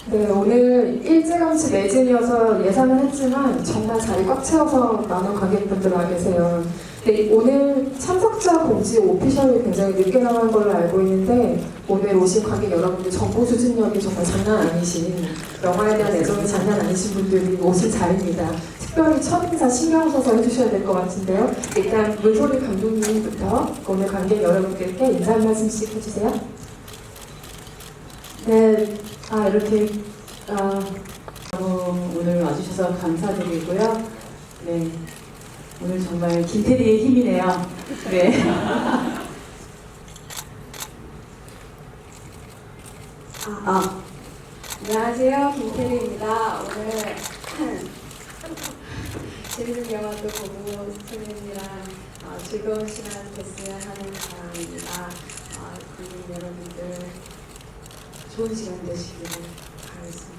네, 오늘 일찌감치 매진이어서 예상을 했지만 정말 자리 꽉 채워서 많은 관객분들 와 계세요. 네, 오늘 참석자 공지 오피셜이 굉장히 늦게 나간 걸로 알고 있는데 오늘 오신 관객 여러분들 정보 추진력이 정말 장난 아니신, 영화에 대한 애정이 장난 아니신 분들이 오신 자리입니다. 특별히 첫인사 신경 써서 해주셔야 될 것 같은데요. 일단 물소리 감독님부터 오늘 관객 여러분들께 인사 한 말씀씩 해주세요. 네, 이렇게 오늘 와주셔서 감사드리고요. 네, 오늘 정말 김태리의 힘이네요. 네. 안녕하세요, 김태리입니다. 오늘 재밌는 영화도 보고 선생님이랑 즐거운 시간 됐으면 하는 바람입니다. 관객 여러분들 좋은 시간 되시기를 바라겠습니다.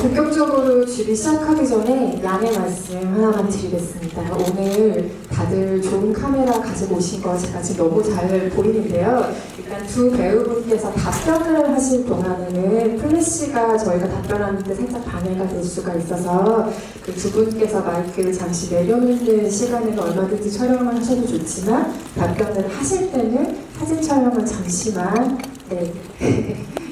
본격적으로 주비 시작하기 전에 양해 말씀 하나만 드리겠습니다. 오늘 다들 좋은 카메라 가지고 오신 거 제가 지금 너무 잘 보이는데요. 일단 두 배우분께서 답변을 하실 동안에는 플래시가 저희가 답변하는데 살짝 방해가 될 수가 있어서 그 두 분께서 마이크를 잠시 내려놓는 시간에는 얼마든지 촬영을 하셔도 좋지만 답변을 하실 때는 사진 촬영은 잠시만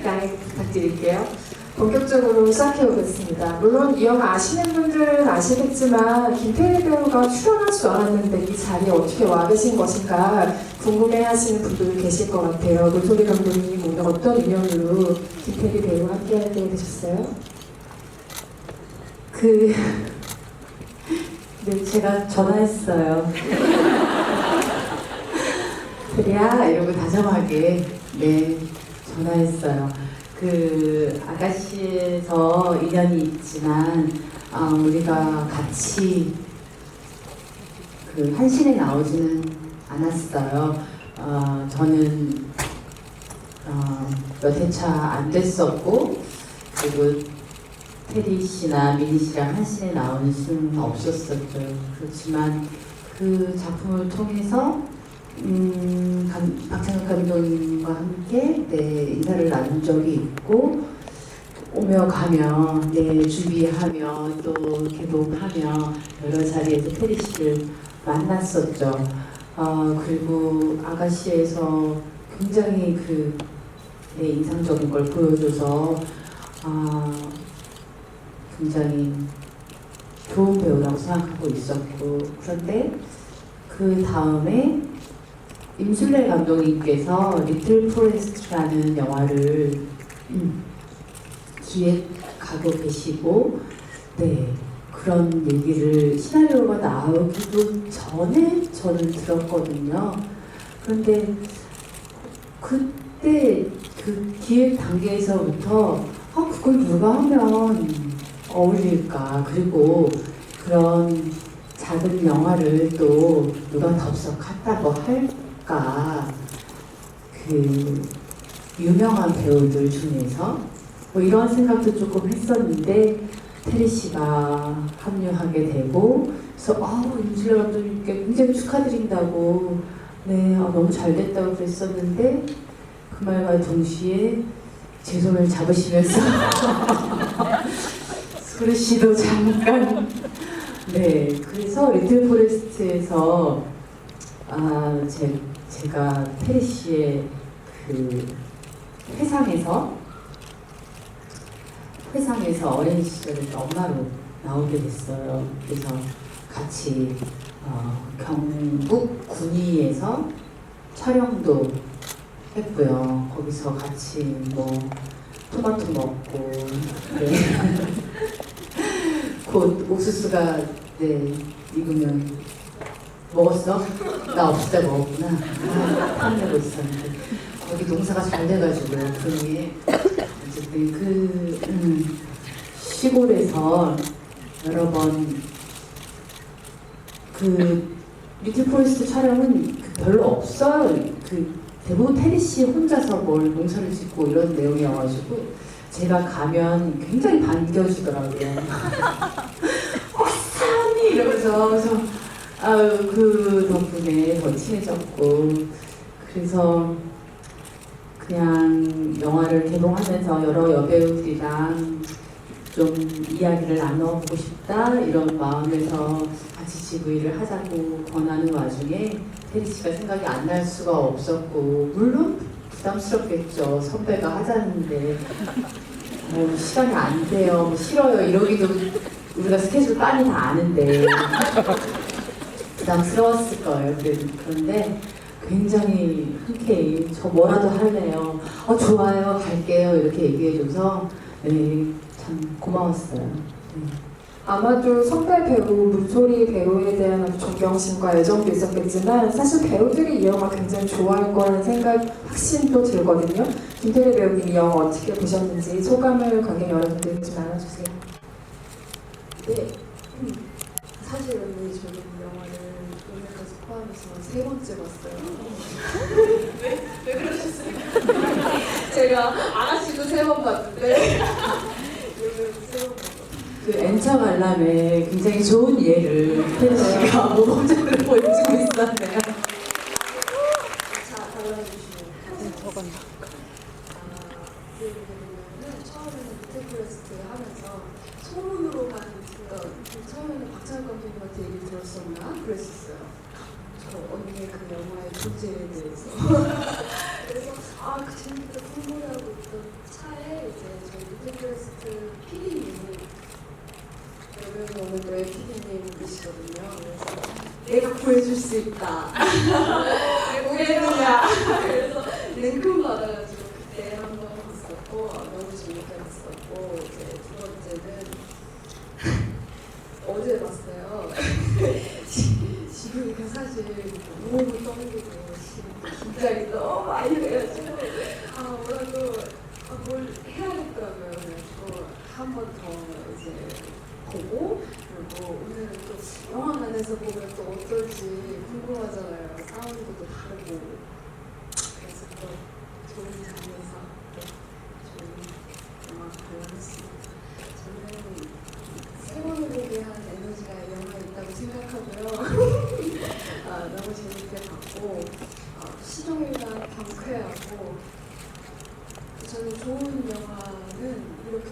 양해 부탁드릴게요. 본격적으로 시작해 보겠습니다. 물론 이 영화 아시는 분들은 아시겠지만 김태리 배우가 출연할 줄 알았는데 이 자리에 어떻게 와 계신 것인가 궁금해하시는 분들이 계실 것 같아요. 물소리 감독님 오늘 어떤 인연으로 김태리 배우와 함께하게 되셨어요? 네, 제가 전화했어요. 태리야, 이러고 다정하게 전화했어요. 아가씨에서 인연이 있지만 우리가 같이 한신에 나오지는 않았어요. 저는 몇 회차 안 됐었고, 그리고 테리 씨나 미니 씨랑 한신에 나오는 수는 없었었죠. 그렇지만 그 작품을 통해서 박찬욱 감독님과 함께 인사를 나눈 적이 있고, 오며 가며 준비하며 또 개봉하며 여러 자리에서 테리 씨를 만났었죠. 그리고 아가씨에서 굉장히 인상적인 걸 보여줘서 굉장히 좋은 배우라고 생각하고 있었고, 그런데 그 다음에 임술래 감독님께서 리틀 포레스트라는 영화를 기획하고 계시고, 그런 얘기를 시나리오가 나오기도 전에 저는 들었거든요. 그런데 그때 그 기획 단계에서부터 그걸 누가 하면 어울릴까, 그리고 그런 작은 영화를 또 누가 덥석하다고 할까, 유명한 배우들 중에서 이런 생각도 조금 했었는데 테리 씨가 합류하게 되고, 그래서 임술래 감독님께 굉장히 축하드린다고 너무 잘 됐다고 그랬었는데 그 말과 동시에 제 손을 잡으시면서 소리 씨도 잠깐 그래서 리틀 포레스트에서 제가 테리 씨의 회상에서 어린 시절에 엄마로 나오게 됐어요. 그래서 같이 경북 군위에서 촬영도 했고요. 거기서 같이 토마토 먹고 곧 옥수수가 익으면 먹었어? 나 없을 때 먹었구나. 탐내고 있었는데 거기 농사가 잘 돼가지고요. 그게 어쨌든 시골에서 여러 번 리틀 포레스트 촬영은 별로 없어요. 대부분 테리 씨 혼자서 뭘 농사를 짓고 이런 내용이어가지고 제가 가면 굉장히 반겨주더라고요. 사람이 이러면서. 그래서 그 덕분에 더 친해졌고, 그래서 그냥 영화를 개봉하면서 여러 여배우들이랑 좀 이야기를 나눠보고 싶다 이런 마음에서 같이 GV를 하자고 권하는 와중에 테리 씨가 생각이 안 날 수가 없었고, 물론 부담스럽겠죠. 선배가 하자는데 시간이 안 돼요, 싫어요 이러기도 우리가 스케줄 빨리 다 아는데 부담스러웠을 거예요. 그런데 굉장히 흔쾌히 저 뭐라도 할래요, 좋아요, 갈게요 이렇게 얘기해줘서 참 고마웠어요. 아마도 선배 배우 문소리 배우에 대한 아주 존경심과 애정도 있었겠지만 사실 배우들이 이 영화 굉장히 좋아할 거라는 생각 확신도 들거든요. 김태리 배우님 이 영화 어떻게 보셨는지 소감을 관객 여러분들 좀 나눠주세요. 네. 사실 언니 저는 이 영화를 오늘까지 포함해서 3번째 봤어요. 왜 그러셨어요? 제가 아가씨도 3번 봤는데 이번에도 3번 봤어요. 그 엔처 관람에 굉장히 좋은 예를 테리 씨가 모범적으로 보여주고 있었네요. 자, 달라주시면 저건 는 처음에는 미테크레스트 하면서 소문으로만 듣던 처음에는 박찬욱 감독님한테 얘기 들었었나 그랬었어요. 저 언니의 그 영화의 존재에 대해서. 그래서 그 재밌다 궁금해하고 있던 차에 이제 저희 미테크레스트 PD님이 여러분 오늘 너의 PD님이시거든요. 그래서 내가 구해줄 수 있다. 왜 구해주냐. 그래서 링크 받아가지고 그때 한번 봤었고 너무 재밌게 봤었고, 이제 두 번째는 어제 봤어요. 지금 사실 너무 떨리고 긴장이 너무 많이 돼가지고 뭐라도 뭘 해야겠더라고요. 그래서 한 번 더 이제 보고, 그리고 오늘은 또 영화관에서 보면 또 어떨지 궁금하잖아요. 사운드도 다르고. 그래서 또 좋은 장면에서 또 좋은 영화 관람했습니다. 저는 세 번을 보게 한 에너지가 이 영화에 있다고 생각하고요. 너무 재밌게 봤고, 시종일관 경쾌하고, 저는 좋은 영화는 이렇게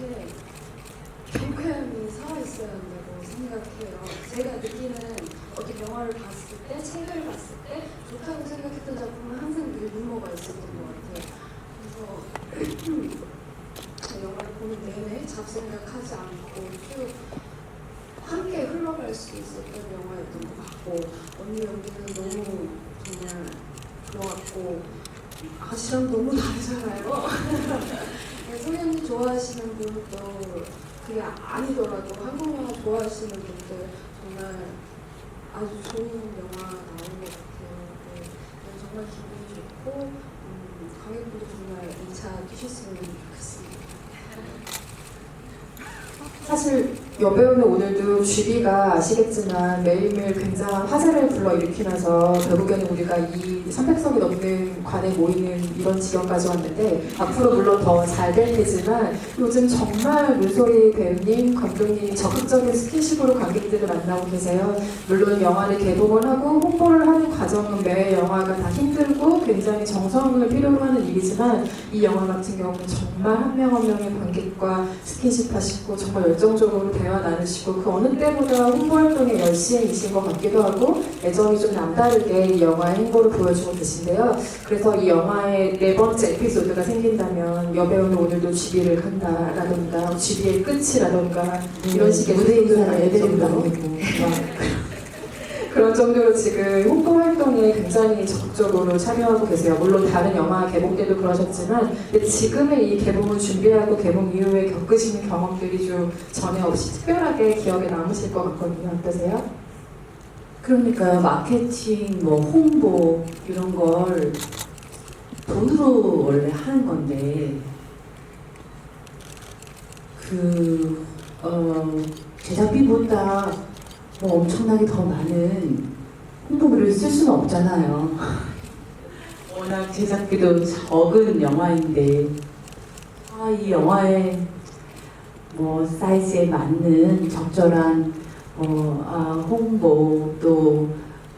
경쾌함이 살아있어야 한다고 생각해요. 제가 느끼는 어떤 영화를 봤을 때, 책을 봤을 때 좋다고 생각했던 작품은 항상 늘 유머가 있었던 것 같아요. 그래서 영화를 보는 내내 잡생각하지 않고 쭉 함께 흘러갈 수 있었던 영화였던 것 같고, 언니 연기는 너무 정말 좋았고, 아씨랑 너무 다르잖아요. 소리 언니 좋아하시는 분도 그게 아니더라도 한국 영화 좋아하시는 분들 정말 아주 좋은 영화 나온 것 같아요. 정말 기분이 좋고, 관객분도 정말 2차 뛰셨으면 좋겠습니다. 사실 여배우는 오늘도 GB가 아시겠지만 매일매일 굉장한 화제를 불러일으키면서 결국에는 우리가 이 300석이 넘는 관에 모이는 이런 지경까지 왔는데, 앞으로 물론 더 잘 될 테지만 요즘 정말 문소리 배우님, 감독님이 적극적인 스킨십으로 관객들을 만나고 계세요. 물론 영화를 개봉을 하고 홍보를 하는 과정은 매 영화가 다 힘들고 굉장히 정성을 필요로 하는 일이지만, 이 영화 같은 경우는 정말 한 명 한 명의 관객과 스킨십 하시고 정말 열정적으로 대화 나누시고 그 어느 때보다 홍보 활동에 열심이신 것 같기도 하고 애정이 좀 남다르게 이 영화의 행보를 보여주고 계신데요. 그래서 이 영화의 4번째 에피소드가 생긴다면 여배우는 오늘도 GB를 간다라던가 GB의 끝이라던가 이런 식의 무대 인사를 애드립도 정도로 아니고 그런 정도로 지금 홍보 활동에 굉장히 적극적으로 참여하고 계세요. 물론 다른 영화 개봉 때도 그러셨지만 근데 지금의 이 개봉을 준비하고 개봉 이후에 겪으시는 경험들이 좀 전에 없이 특별하게 기억에 남으실 것 같거든요. 어떠세요? 그러니까요. 마케팅, 홍보 이런 걸 돈으로 원래 하는 건데 제작비보다 엄청나게 더 많은 홍보비를 쓸 수는 없잖아요. 워낙 제작비도 적은 영화인데 이 영화의 사이즈에 맞는 적절한 홍보 또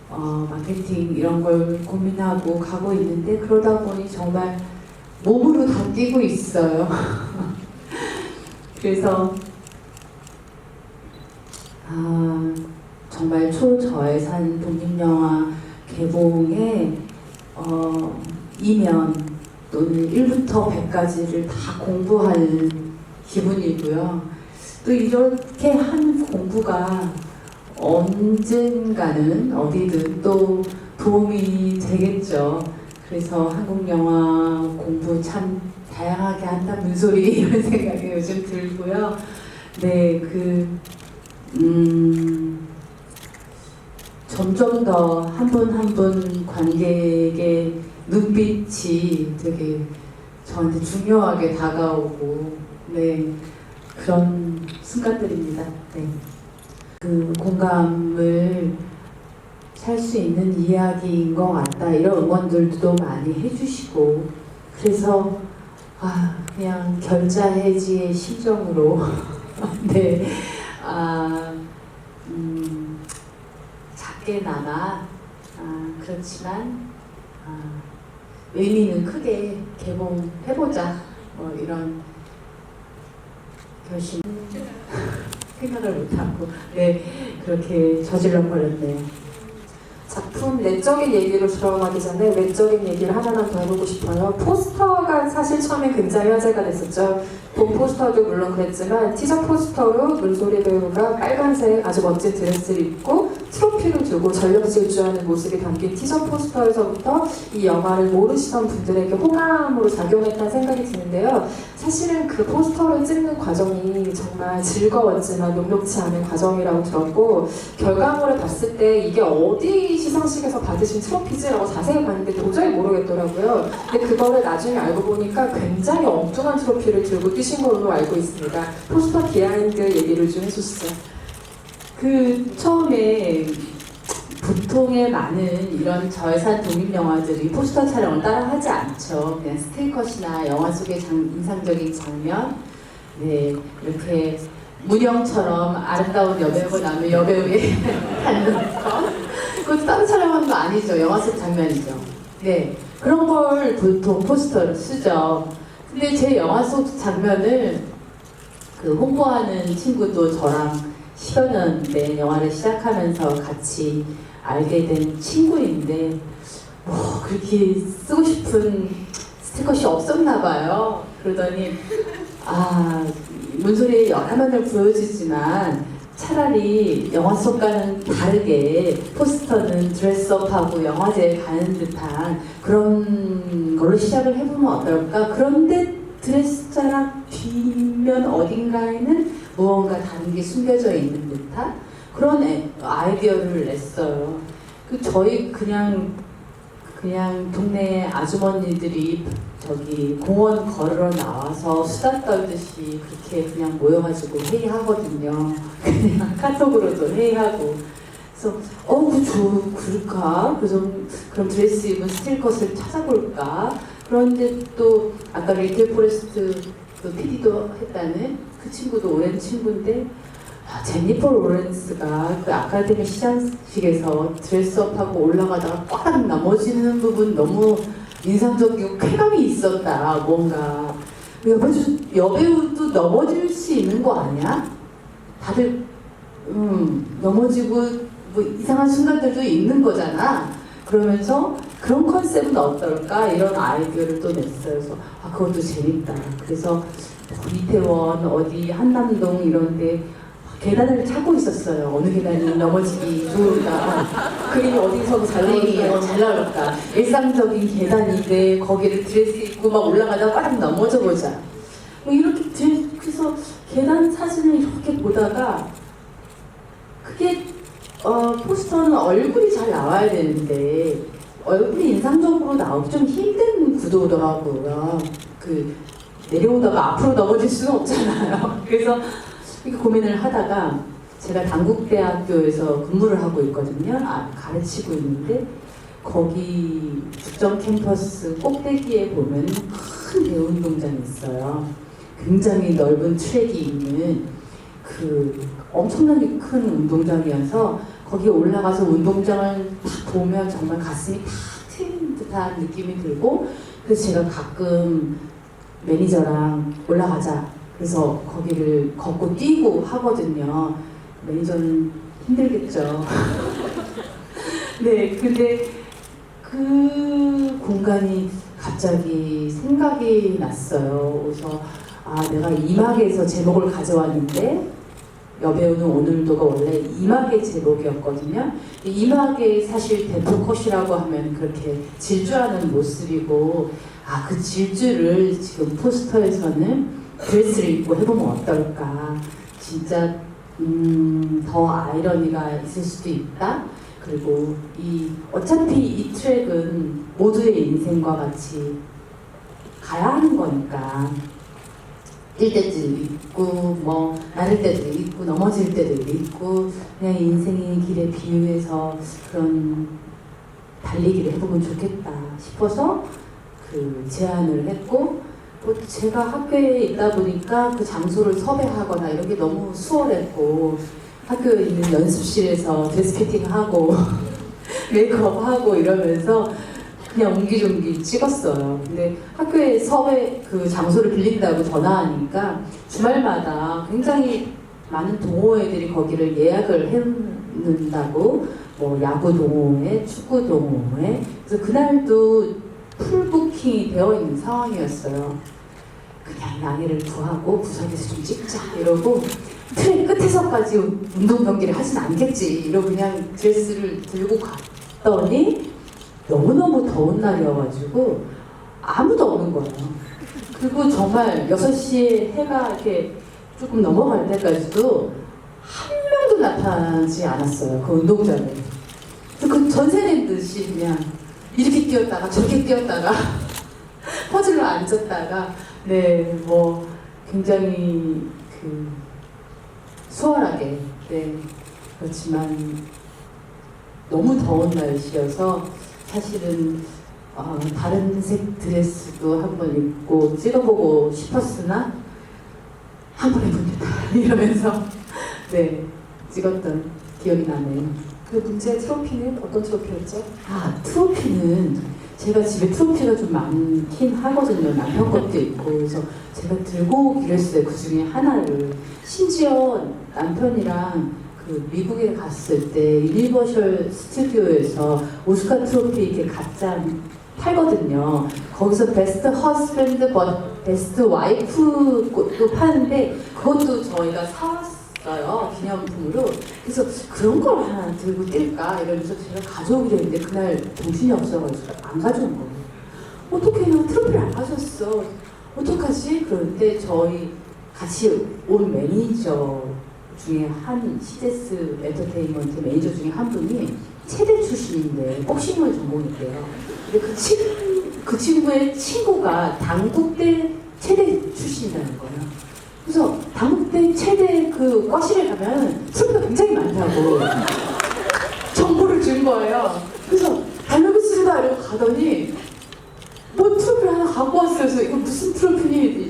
마케팅 이런 걸 고민하고 가고 있는데 그러다 보니 정말 몸으로 다 뛰고 있어요. 그래서 정말 초저예산 독립영화 개봉에 이면 또는 1부터 100까지를 다 공부할 기분이고요. 또 이렇게 한 공부가 언젠가는 어디든 또 도움이 되겠죠. 그래서 한국 영화 공부 참 다양하게 한다 문소리 이런 생각이 요즘 들고요. 네, 점점 더 한 분 한 분 관객의 눈빛이 되게 저한테 중요하게 다가오고 네, 그런 순간들입니다. 네. 그 공감을 살 수 있는 이야기인 것 같다 이런 응원들도 많이 해주시고 그래서 그냥 결자해지의 심정으로 네 작게나마 그렇지만 의미는 크게 개봉해보자 이런 결심 생각을 못하고 네 그렇게 저질러 버렸네요. 작품 내적인 얘기로 들어가기 전에 외적인 얘기를 하나만 더 해보고 싶어요. 포스터가 사실 처음에 굉장히 화제가 됐었죠. 본 포스터도 물론 그랬지만 티저 포스터로 문소리 배우가 빨간색 아주 멋진 드레스를 입고 트로피를 들고 전력 질주하는 모습이 담긴 티저 포스터에서부터 이 영화를 모르시던 분들에게 호감으로 작용했다는 생각이 드는데요. 사실은 그 포스터를 찍는 과정이 정말 즐거웠지만 녹록지 않은 과정이라고 들었고 결과물을 봤을 때 이게 어디 시상식에서 받으신 트로피지라고 자세히 봤는데 도저히 모르겠더라고요. 근데 그거를 나중에 알고 보니까 굉장히 엉뚱한 트로피를 들고 뛰신 걸로 알고 있습니다. 포스터 비하인드 얘기를 좀 해주시죠. 처음에 보통의 많은 이런 저예산 독립영화들이 포스터 촬영을 따라 하지 않죠. 그냥 스틸컷이나 영화 속의 인상적인 장면, 네, 이렇게 문영처럼 아름다운 여배우가 나오면 여배우의 닮는 것. 그것도 따로 촬영하는 거 아니죠. 영화 속 장면이죠. 네, 그런 걸 보통 포스터로 쓰죠. 근데 제 영화 속 장면을 홍보하는 친구도 저랑 10여 년 된 영화를 시작하면서 같이 알게 된 친구인데 그렇게 쓰고 싶은 스티커시 없었나 봐요. 그러더니 문소리의 영화만을 보여주지만 차라리 영화 속과는 다르게 포스터는 드레스업하고 영화제에 가는 듯한 그런 걸로 시작을 해보면 어떨까? 그런데 드레스자랑 뒷면 어딘가에는 무언가 다른 게 숨겨져 있는 듯한 그런 아이디어를 냈어요. 저희 그냥 동네 아주머니들이 공원 걸으러 나와서 수다 떨듯이 그렇게 그냥 모여가지고 회의하거든요. 그냥 카톡으로도 회의하고. 그래서 그럴까? 그래서 그럼 드레스 입은 스틸컷을 찾아볼까? 그런데 또 아까 리틀 포레스트 PD도 했다는 그 친구도 오랜 친구인데 제니퍼 로렌스가 그 아카데미 시상식에서 드레스업하고 올라가다가 꽉 넘어지는 부분 너무 인상적이고 쾌감이 있었다. 뭔가 여배우도 넘어질 수 있는 거 아니야? 다들 넘어지고 이상한 순간들도 있는 거잖아. 그러면서 그런 컨셉은 어떨까? 이런 아이디어를 또 냈어요. 그래서 그것도 재밌다. 그래서 이태원 어디 한남동 이런데 계단을 찾고 있었어요. 어느 계단이 넘어지기 좋을까? 그림이 어디서 잘 나올까? 일상적인 계단인데 거기를 드레스 입고 막 올라가다가 꽉 넘어져 보자. 이렇게 그래서 계단 사진을 이렇게 보다가 그게 포스터는 얼굴이 잘 나와야 되는데 얼굴이 인상적으로 나오기 좀 힘든 구도더라고요. 내려오다가 앞으로 넘어질 수는 없잖아요. 그래서 이렇게 고민을 하다가 제가 단국대학교에서 근무를 하고 있거든요. 가르치고 있는데 거기 국정 캠퍼스 꼭대기에 보면 큰 대운동장이 있어요. 굉장히 넓은 트랙이 있는 그 엄청나게 큰 운동장이어서 거기에 올라가서 운동장을 딱 보면 정말 가슴이 탁 트인 듯한 느낌이 들고, 그래서 제가 가끔 매니저랑 올라가자 그래서 거기를 걷고 뛰고 하거든요. 매니저는 힘들겠죠. 네, 근데 그 공간이 갑자기 생각이 났어요. 그래서 내가 이막에서 제목을 가져왔는데 여배우는 오늘도가 원래 이막의 제목이었거든요. 이막의 사실 대표 컷이라고 하면 그렇게 질주하는 모습이고, 그 질주를 지금 포스터에서는 드레스를 입고 해보면 어떨까. 진짜 더 아이러니가 있을 수도 있다. 그리고 어차피 이 트랙은 모두의 인생과 같이 가야 하는 거니까 뛸 때도 있고 나를 때도 있고 넘어질 때도 있고, 그냥 인생의 길에 비유해서 그런 달리기를 해보면 좋겠다 싶어서 그 제안을 했고, 제가 학교에 있다 보니까 그 장소를 섭외하거나 이런 게 너무 수월했고, 학교에 있는 연습실에서 드레스 피팅하고 메이크업하고 이러면서 그냥 옹기종기 찍었어요. 근데 학교에 섭외 그 장소를 빌린다고 전화하니까 주말마다 굉장히 많은 동호회들이 거기를 예약을 해놓는다고, 야구 동호회, 축구 동호회. 그래서 그날도 풀 부킹이 되어 있는 상황이었어요. 그냥 양해를 구하고 구석에서 좀 찍자 이러고, 트랙 끝에서까지 운동 경기를 하진 않겠지 이러고 그냥 드레스를 들고 갔더니 너무너무 더운 날이어가지고 아무도 없는 거예요. 그리고 정말 6시에 해가 이렇게 조금 넘어갈 때까지도 한 명도 나타나지 않았어요, 그 운동장에. 그래서 그 전세 낸 듯이 그냥 이렇게 뛰었다가 저렇게 뛰었다가 퍼즐로 앉았다가, 굉장히 수월하게, 그렇지만 너무 더운 날씨여서 사실은 다른 색 드레스도 한번 입고 찍어보고 싶었으나 한번 해봅니다 이러면서 찍었던 기억이 나네요. 그 문제의 트로피는 어떤 트로피였죠? 트로피는 제가 집에 트로피가 좀 많긴 하거든요. 남편 것도 있고. 그래서 제가 들고 오기로 했어요, 그 중에 하나를. 심지어 남편이랑 그 미국에 갔을 때 유니버셜 스튜디오에서 오스카 트로피 이렇게 각자 팔거든요. 거기서 베스트 허스밴드, 베스트 와이프도 파는데 그것도 저희가 사왔어요, 기념품으로. 그래서 그런 걸 하나 들고 뛸까 이러면서 제가 가져오기로 했는데 그날 정신이 없어가지고 안 가져온 거예요. 어떻게 트로피를 안 가졌어? 어떡하지? 그런데 저희 같이 온 매니저 중에 시제스 엔터테인먼트 매니저 중에 한 분이 체대 출신인데 복싱을 전공했대요. 근데 그 친구의 친구가 당국대 체대 출신이라는 거예요. 그래서 당국대 체대 그 과실에 가면 트로피가 굉장히 많다고 정보를 준 거예요. 그래서 달려겠습니다 이러고 가더니 트로피를 하나 갖고 왔어요. 그래서 이거 무슨 트로피니?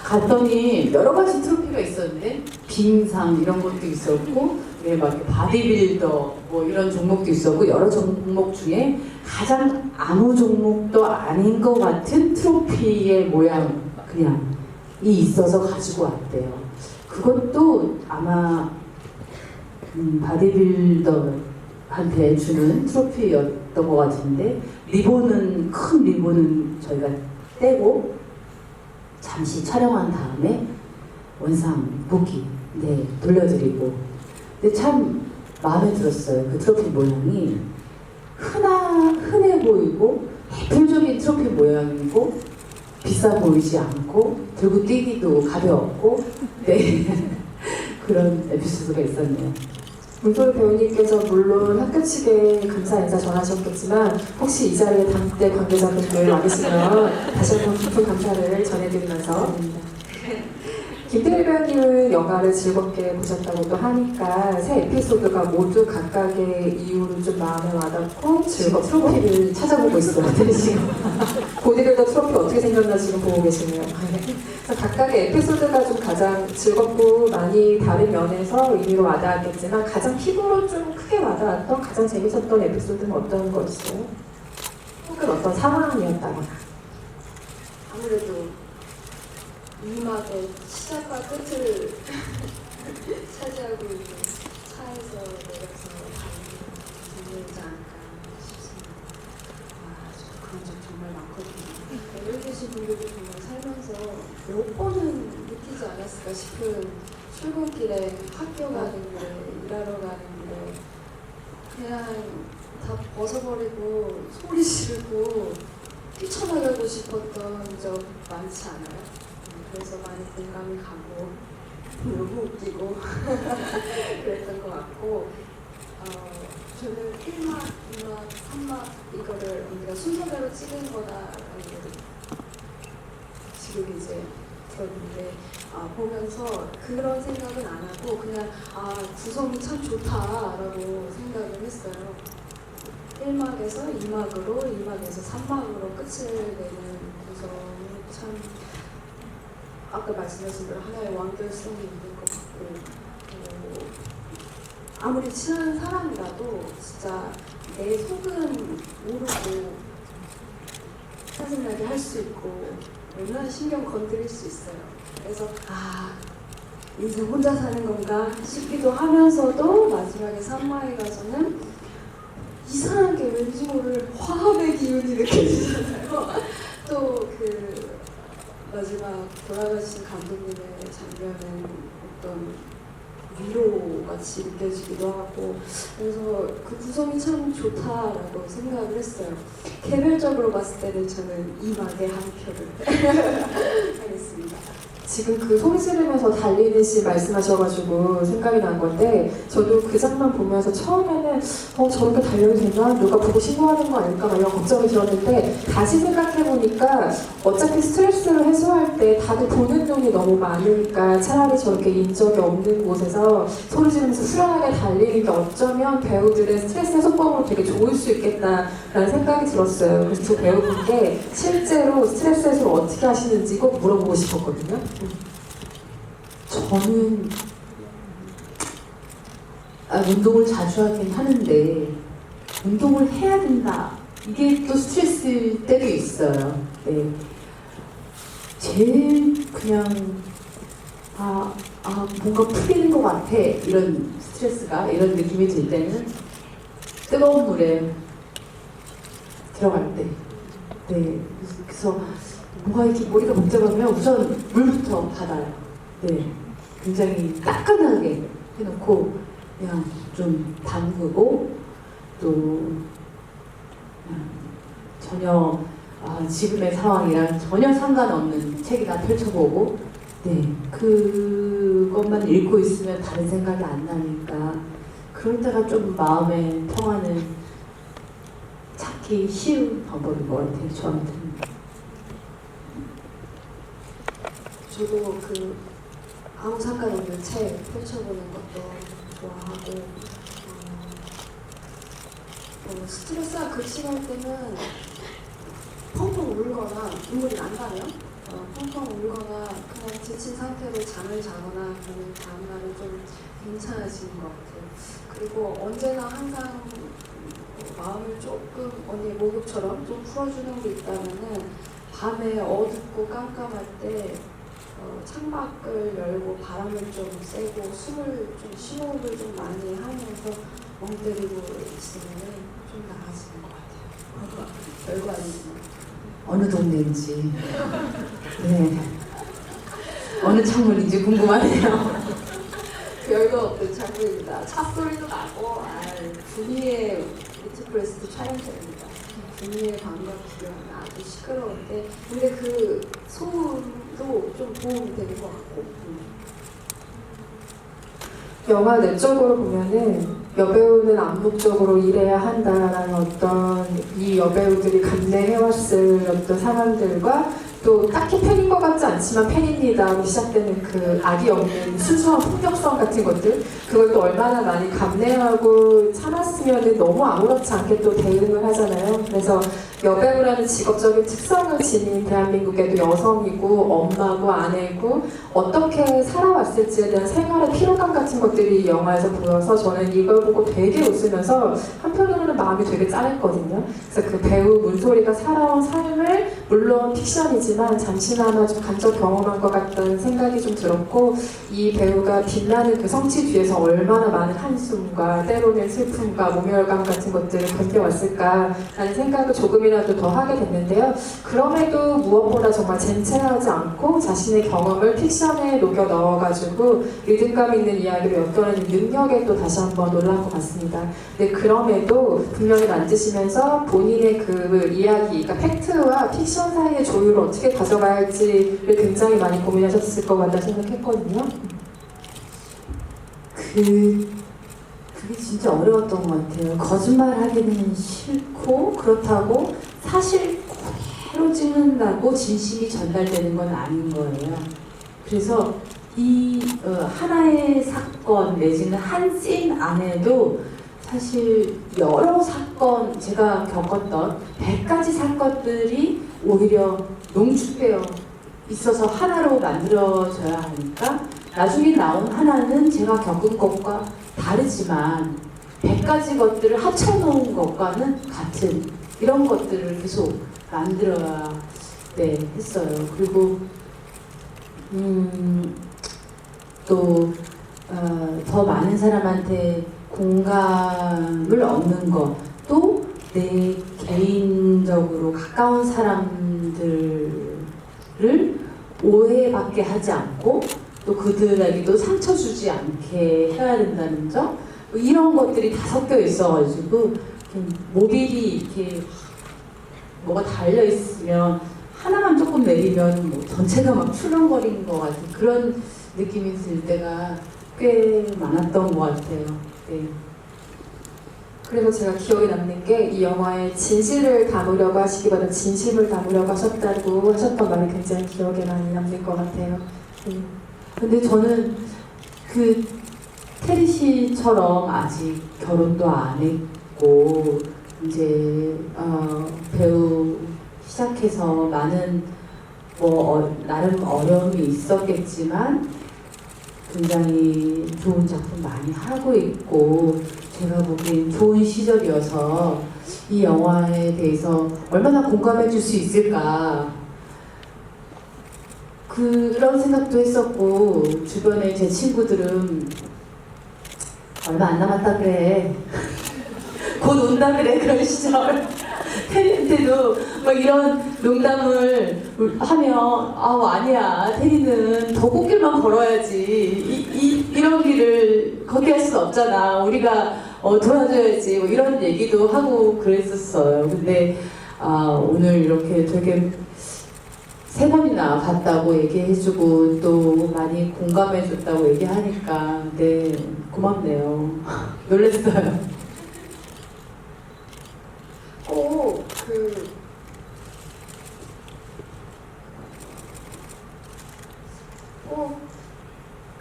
갔더니 여러 가지 트로피가 있었는데 빙상 이런 것도 있었고, 막 바디빌더 이런 종목도 있었고, 여러 종목 중에 가장 아무 종목도 아닌 것 같은 트로피의 모양 그냥 있어서 가지고 왔대요. 그것도 아마 바디빌더한테 주는 트로피였던 것 같은데, 큰 리본은 저희가 떼고 잠시 촬영한 다음에 원상 복귀 돌려드리고. 근데 참 마음에 들었어요. 그 트로피 모양이 흔해 보이고 대표적인 트로피 모양이고 비싸 보이지 않고 들고 뛰기도 가벼웠고 그런 에피소드가 있었네요. 문솔 배우님께서 물론 학교 측에 감사 인사 전하셨겠지만, 혹시 이 자리에 당대 관계자분들 와 계시면 다시 한번 깊은 감사를 전해드리면서 김태리 배우님은 영화를 즐겁게 보셨다고도 하니까 새 에피소드가 모두 각각의 이유로 좀 마음에 와닿고 즐겁고 트로피를 찾아보고 있어요. 테리 씨가. 보디빌더 트로피 어떻게 생겼나 지금 보고 계시네요. 그래서 각각의 에피소드가 좀 가장 즐겁고 많이 다른 면에서 의미로 와닿았겠지만 가장 피부로 좀 크게 와닿았던 가장 재밌었던 에피소드는 어떤 거였어요? 혹은 어떤 상황이었다거나. 아무래도 이막의 시작과 끝을 차지하고 있는 차에서 내려서 달리지 않을까 싶습니다. 저도 그런 적 정말 많거든요. 여기 계신 분들도 정말 살면서 몇 번은 느끼지 않았을까 싶은 출근길에 학교 가는 길에 일하러 가는 길에 그냥 다 벗어버리고 소리 지르고 뛰쳐나가고 싶었던 적 많지 않아요? 그래서 많이 공감이 가고 너무 웃기고 그랬던 것 같고 저는 1막, 2막, 3막 이거를 우리가 순서대로 찍은 거다라는 걸 지금 이제 들었는데 보면서 그런 생각은 안 하고 그냥 구성이 참 좋다라고 생각을 했어요. 1막에서 2막으로, 2막에서 3막으로 끝을 내는 구성이 참 아까 말씀하신 대로 하나의 완결성이 있는 것 같고 아무리 친한 사람이라도 진짜 내 속은 모르고 짜증나게 할 수 있고 얼마나 신경 건드릴 수 있어요. 그래서 인생 혼자 사는 건가 싶기도 하면서도 마지막에 3막에 가서는 이상하게 왠지 모를 화합의 기운이 느껴지잖아요. 또 그 마지막 돌아가신 감독님의 장면은 어떤 위로같이 느껴지기도 하고 그래서 그 구성이 참 좋다라고 생각을 했어요. 개별적으로 봤을 때는 저는 이막에 한 표를 하겠습니다. 지금 그 소리 지르면서 달리는 씬 말씀하셔가지고 생각이 난 건데 저도 그 장면 보면서 처음에는 저렇게 달려도 되나? 누가 보고 신고하는 거 아닐까? 이런 걱정이 들었는데 다시 생각해보니까 어차피 스트레스를 해소할 때 다들 보는 눈이 너무 많으니까 차라리 저렇게 인적이 없는 곳에서 소리 지르면서 후련하게 달리는 게 어쩌면 배우들의 스트레스 해소법으로 되게 좋을 수 있겠다라는 생각이 들었어요. 그래서 두 배우분께 실제로 스트레스 해소를 어떻게 하시는지 꼭 물어보고 싶었거든요. 저는 운동을 자주 하긴 하는데 운동을 해야 된다. 이게 또 스트레스일 때도 있어요. 네. 제일 그냥 뭔가 풀리는 것 같아. 이런 스트레스가 이런 느낌이 들 때는 뜨거운 물에 들어갈 때. 네. 그래서 뭐가 이렇게 머리가 복잡하면 우선 물부터 받아요. 네. 굉장히 따끈하게 해놓고 그냥 좀 담그고 또 그냥 전혀 지금의 상황이랑 전혀 상관없는 책이나 펼쳐보고 네. 그것만 읽고 있으면 다른 생각이 안 나니까 그럴 때가 좀 마음의 평화는 찾기 쉬운 방법인 것 같아요. 저한테는. 저도 아무 상관없는 책 펼쳐보는 것도 좋아하고 스트레스가 극심할 때는 펑펑 울거나 눈물이 난다면 펑펑 울거나 그냥 지친 상태로 잠을 자거나 그러면 다음날은 좀 괜찮아지는 것 같아요. 그리고 언제나 항상 마음을 조금 언니 목욕처럼 좀 풀어주는 게 있다면은 밤에 어둡고 깜깜할 때 창밖을 열고 바람을 좀 쐬고 숨을 좀 심호흡을 좀 많이 하면서 멍 때리고 있으면 좀 나아지는 것 같아요. 별거 아니지만. 어느 동네인지 네 어느 창문인지 궁금하네요. 별거 없는 창문입니다. 차 소리도 나고 분위의 미트프레스트 촬영장입니다. 분위의 방과 비교하면 아주 시끄러운데 근데 그 소음도 좀 도움이 되는 것 같고 영화 내적으로 보면은 여배우는 암묵적으로 일해야 한다라는 어떤 이 여배우들이 감내해왔을 어떤 상황들과 또 딱히 팬인 것 같지 않지만 팬입니다 하고 시작되는 그 악이 없는 순수한 폭력성 같은 것들, 그걸 또 얼마나 많이 감내하고 참았으면 너무 아무렇지 않게 또 대응을 하잖아요. 그래서 여배우라는 직업적인 특성을 지닌 대한민국에도 여성이고 엄마고 아내고 어떻게 살아왔을지에 대한 생활의 피로감 같은 것들이 이 영화에서 보여서 저는 이걸 보고 되게 웃으면서 한편으로는 마음이 되게 짠했거든요. 그래서 그 배우 문소리가 살아온 삶을 물론 픽션이지만 잠시나마 좀 간접 경험한 것 같다는 생각이 좀 들었고, 이 배우가 빛나는 그 성취 뒤에서 얼마나 많은 한숨과 때로는 슬픔과 모멸감 같은 것들을 견뎌왔을까라는 생각을 조금이라도 더 하게 됐는데요. 그럼에도 무엇보다 정말 젠체하지 않고 자신의 경험을 픽션에 녹여 넣어가지고 리듬감 있는 이야기를 엮어내는 능력에 또 다시 한번 놀란 것 같습니다. 근데 그럼에도 분명히 만드시면서 본인의 그 이야기, 그러니까 팩트와 픽션 사이의 조율을 어떻게 가져가야 할지를 굉장히 많이 고민하셨을 것 같다 생각했거든요. 그게 진짜 어려웠던 것 같아요. 거짓말하기는 싫고, 그렇다고 사실 그대로 찍는다고 진심이 전달되는 건 아닌 거예요. 그래서 이 하나의 사건 내지는 한 씬 안에도 사실 여러 사건, 제가 겪었던 100가지 사건들이 오히려 농축되어 있어서 하나로 만들어져야 하니까 나중에 나온 하나는 제가 겪은 것과 다르지만 100가지 것들을 합쳐놓은 것과는 같은 이런 것들을 계속 만들어야 했어요. 그리고 또 더 많은 사람한테 공감을 얻는 것, 또 내 개인적으로 가까운 사람들을 오해받게 하지 않고 또 그들에게도 상처 주지 않게 해야 된다는 점, 이런 것들이 다 섞여 있어가지고 모빌이 이렇게 뭐가 달려 있으면 하나만 조금 내리면 뭐 전체가 막 출렁거리는 것 같은 그런 느낌이 들 때가 꽤 많았던 것 같아요. 네. 그래서 제가 기억에 남는 게 이 영화에 진실을 담으려고 하시기보다 진심을 담으려고 하셨다고 하셨던 말이 굉장히 기억에 많이 남는 것 같아요. 근데 저는 그 테리 씨처럼 아직 결혼도 안 했고 이제 배우 시작해서 많은 나름 어려움이 있었겠지만 굉장히 좋은 작품 많이 하고 있고 제가 보기엔 좋은 시절이어서 이 영화에 대해서 얼마나 공감해 줄 수 있을까 그런 생각도 했었고, 주변에 제 친구들은 얼마 안 남았다 그래 곧 온다 그래 그런 시절 테리한테도 막 이런 농담을 하면 아니야 테리는 더 꽃길만 걸어야지 이런 길을 걷게 할 수는 없잖아 우리가 도와줘야지 뭐 이런 얘기도 하고 그랬었어요. 근데 오늘 이렇게 되게 3번이나 봤다고 얘기해주고 또 많이 공감해줬다고 얘기하니까 네 고맙네요. 놀랐어요.